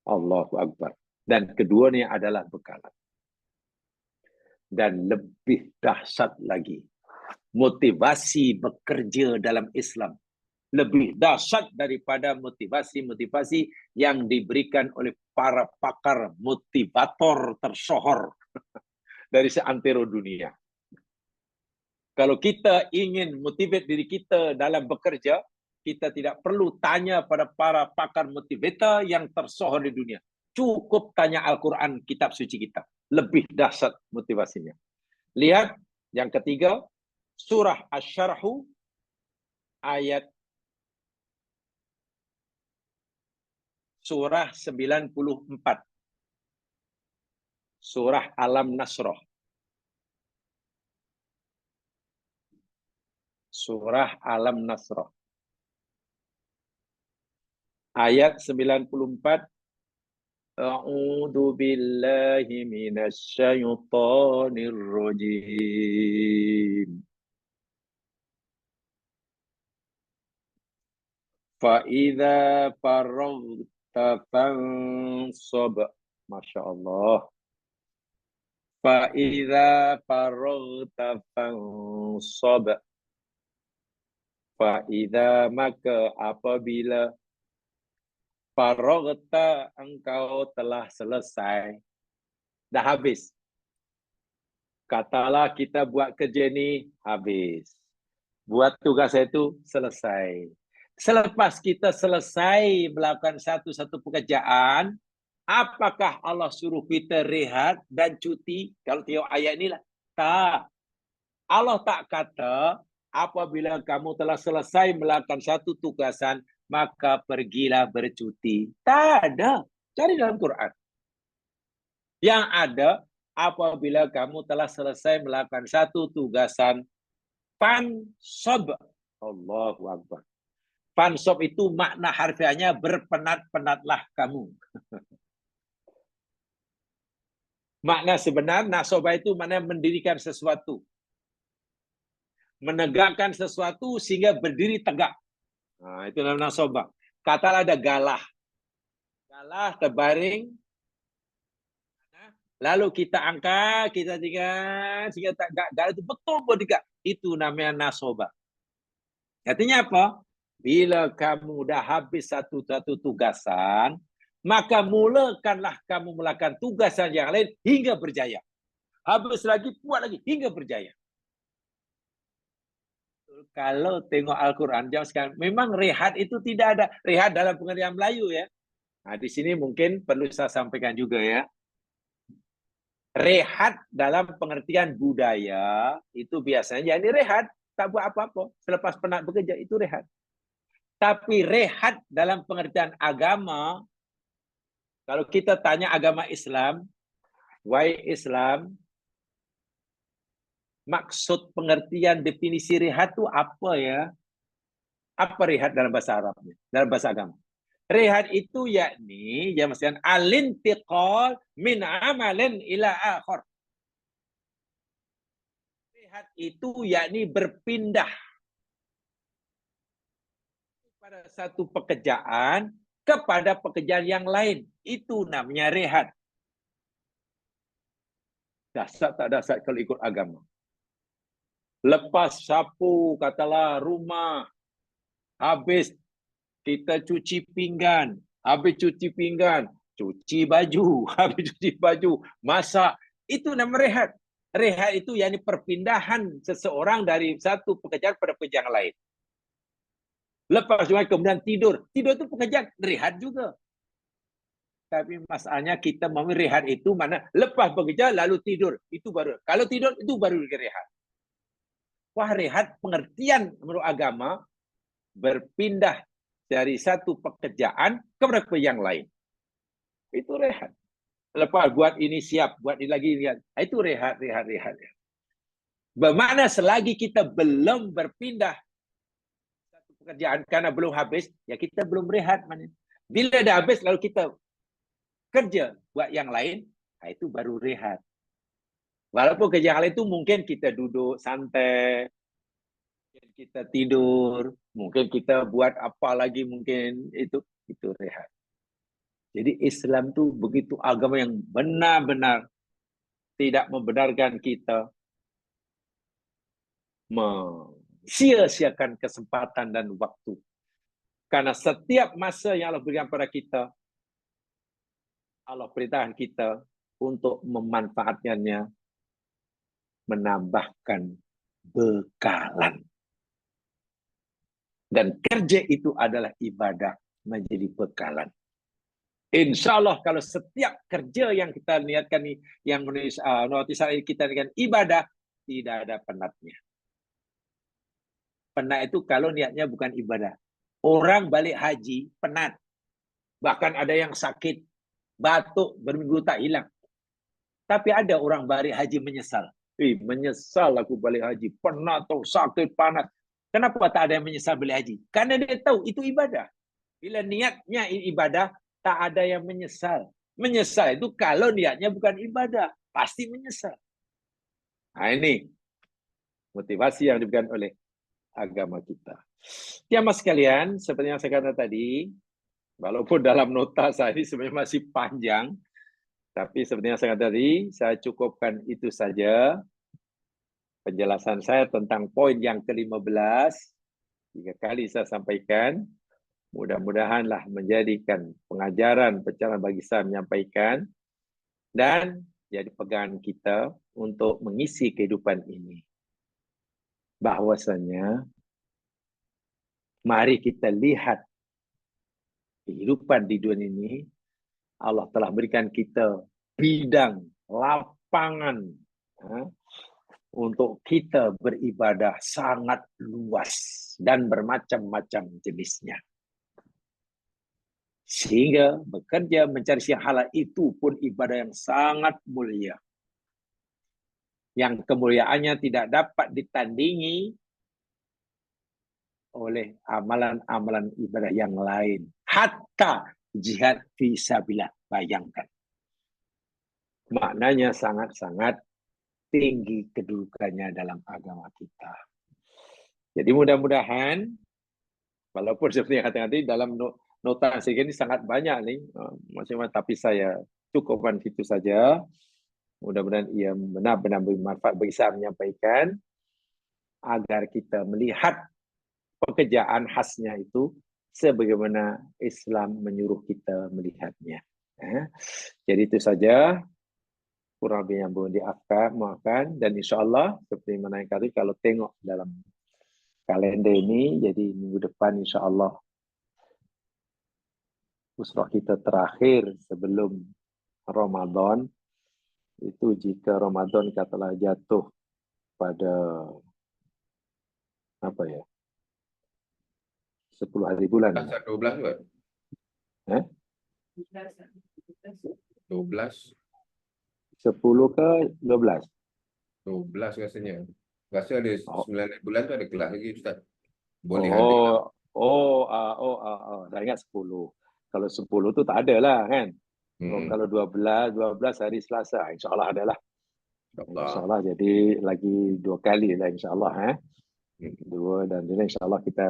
Allahu Akbar. Dan keduanya adalah bekalan. Dan lebih dahsyat lagi, motivasi bekerja dalam Islam lebih dahsyat daripada motivasi-motivasi yang diberikan oleh para pakar motivator tersohor dari seantero dunia. Kalau kita ingin motivate diri kita dalam bekerja, kita tidak perlu tanya pada para pakar motivator yang tersohor di dunia. Cukup tanya Al-Quran, kitab suci kita. Lebih dahsyat motivasinya. Lihat yang ketiga, surah Asy-Syarh ayat surah 94. Surah Alam Nasrah. Surah Alam Nasrah. Ayat 94. A'udzu billahi minasy syaithanir rajim. Fa idza faraghta fansab. Masya Allah. Fa idza faraghta fansab. Fa idza maka apabila faraghta engkau telah selesai. Dah habis. Katalah kita buat kerja ni habis. Buat tugas itu selesai. Selepas kita selesai melakukan satu-satu pekerjaan, apakah Allah suruh kita rehat dan cuti? Kalau tengok ayat ni lah. Tak. Allah tak kata, apabila kamu telah selesai melakukan satu tugasan, maka pergilah bercuti. Tak ada. Cari dalam Quran. Yang ada, apabila kamu telah selesai melakukan satu tugasan, fansob. Allahu Akbar. Fansob itu makna harfiahnya berpenat-penatlah kamu. Makna sebenar, nasobah itu makna mendirikan sesuatu. Menegakkan sesuatu sehingga berdiri tegak. Nah, itu namanya nasobah. Katalah ada galah. Galah terbaring. Lalu kita angkat, kita tinggal, sehingga galah itu betul tegak. Itu namanya nasobah. Artinya apa? Bila kamu dah habis satu-satu tugasan, maka mulakanlah kamu melakukan tugasan yang lain hingga berjaya. Habis lagi, buat lagi hingga berjaya. Kalau tengok Al-Quran jam sekarang, memang rehat itu tidak ada. Rehat dalam pengertian Melayu ya. Nah, di sini mungkin perlu saya sampaikan juga ya. Rehat dalam pengertian budaya itu biasanya jadi rehat, tak buat apa-apa. Selepas penat bekerja itu rehat. Tapi rehat dalam pengertian agama, kalau kita tanya agama Islam, why Islam, maksud pengertian definisi rehat itu apa ya? Apa rehat dalam bahasa Arabnya? Dalam bahasa agama. Rehat itu yakni, ya maksudnya alintiqal min amalin ila akhir. Rehat itu yakni berpindah pada satu pekerjaan kepada pekerjaan yang lain. Itu namanya rehat. Dasar tak dasar kalau ikut agama. Lepas sapu, katalah rumah, habis kita cuci pinggan, habis cuci pinggan, cuci baju, habis cuci baju, masak. Itu nama rehat. Rehat itu yakni perpindahan seseorang dari satu pekerjaan pada pekerjaan lain. Lepas kemudian tidur. Tidur itu pekerjaan rehat juga. Tapi masalahnya kita mau rehat itu mana lepas bekerja lalu tidur. Itu baru. Kalau tidur itu baru rehat. Wah, rehat pengertian menurut agama berpindah dari satu pekerjaan kepada yang lain. Itu rehat. Lepas buat ini siap, buat ini lagi lihat. Itu rehat. Bermakna selagi kita belum berpindah satu pekerjaan karena belum habis, ya kita belum rehat. Bila dah habis lalu kita kerja buat yang lain, itu baru rehat. Walaupun kerja yang lain itu mungkin kita duduk santai, mungkin kita tidur, mungkin kita buat apa lagi, mungkin itu rehat. Jadi Islam itu begitu agama yang benar-benar tidak membenarkan kita sia-siakan kesempatan dan waktu. Karena setiap masa yang Allah berikan pada kita, Allah perintahkan kita untuk memanfaatkannya, menambahkan bekalan. Dan kerja itu adalah ibadah, menjadi bekalan. Insya Allah kalau setiap kerja yang kita niatkan, yang menulis notis kita dengan ibadah, tidak ada penatnya. Penat itu kalau niatnya bukan ibadah. Orang balik haji, penat. Bahkan ada yang sakit, batuk, berminggu tak hilang. Tapi ada orang balik haji menyesal. Menyesal aku balik haji. Penat atau sakit, panas. Kenapa tak ada yang menyesal balik haji? Karena dia tahu itu ibadah. Bila niatnya ibadah, tak ada yang menyesal. Menyesal itu kalau niatnya bukan ibadah. Pasti menyesal. Nah ini motivasi yang diberikan oleh agama kita. Ya mas sekalian, seperti yang saya katakan tadi, walaupun dalam nota saya ini sebenarnya masih panjang, tapi seperti yang saya katakan tadi, saya cukupkan itu saja penjelasan saya tentang poin yang ke-15. 3 kali saya sampaikan. Mudah-mudahanlah menjadikan pengajaran pencerahan bagi saya menyampaikan dan jadi pegangan kita untuk mengisi kehidupan ini. Bahwasanya mari kita lihat kehidupan di dunia ini, Allah telah berikan kita bidang, lapangan untuk kita beribadah sangat luas dan bermacam-macam jenisnya. Sehingga bekerja mencari siang halal itu pun ibadah yang sangat mulia. Yang kemuliaannya tidak dapat ditandingi oleh amalan-amalan ibadah yang lain. Hatta jihad fisabilillah, bayangkan. Maknanya sangat-sangat tinggi kedudukannya dalam agama kita. Jadi mudah-mudahan, walaupun seperti yang katakan tadi, dalam nota saya ini sangat banyak nih, masing-masing, tapi saya cukupkan itu saja. Mudah-mudahan ia benar-benar bermanfaat bagi saya menyampaikan agar kita melihat pekerjaan khasnya itu sebagaimana Islam menyuruh kita melihatnya. Jadi itu saja, kurang lebih yang boleh maafkan, dan insyaAllah seperti mana yang tadi, kalau tengok dalam kalender ini, jadi minggu depan insyaAllah usrah kita terakhir sebelum Ramadan. Itu jika Ramadan katalah jatuh pada apa ya, 10 hari bulan. 12 juga. 12. 10 ke 12? 12 rasanya. Rasa ada 9 bulan tu ada kelas lagi Ustaz. Boleh saya ingat 10. Kalau 10 tu tak ada lah kan. Kalau 12 hari Selasa, insyaAllah ada lah. InsyaAllah, jadi lagi 2 kali lah insyaAllah. 2 dan ini insyaAllah kita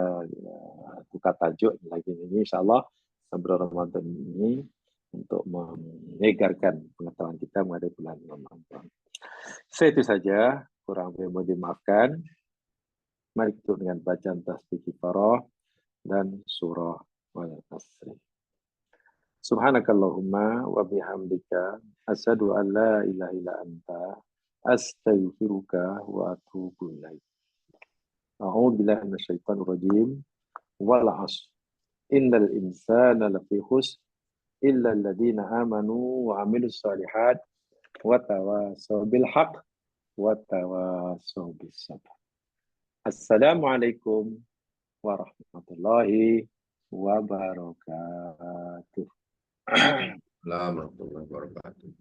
tukar tajuk lagi ini insyaAllah sebelum Ramadan ini untuk menyegarkan pengetahuan kita menghadapi bulan Ramadan. Itu saja, kurang lebih mohon dimaafkan. Mari kita dengan bacaan tasbih kifarah dan surah Al-Asr. Subhanakallahumma wa bihamdika asyhadu an la ilaha illa anta astaghfiruka wa atubu ilaik. A'udzu billahi minasyaitonir rajim. Wal 'ashr. Innal insana lafi khusr illa alladziina aamanu wa 'amilus shalihat wa tawassaw bil haqq wa tawassaw bis sabr. Assalamualaikum warahmatullahi wabarakatuh. Assalamualaikum warahmatullahi wabarakatuh.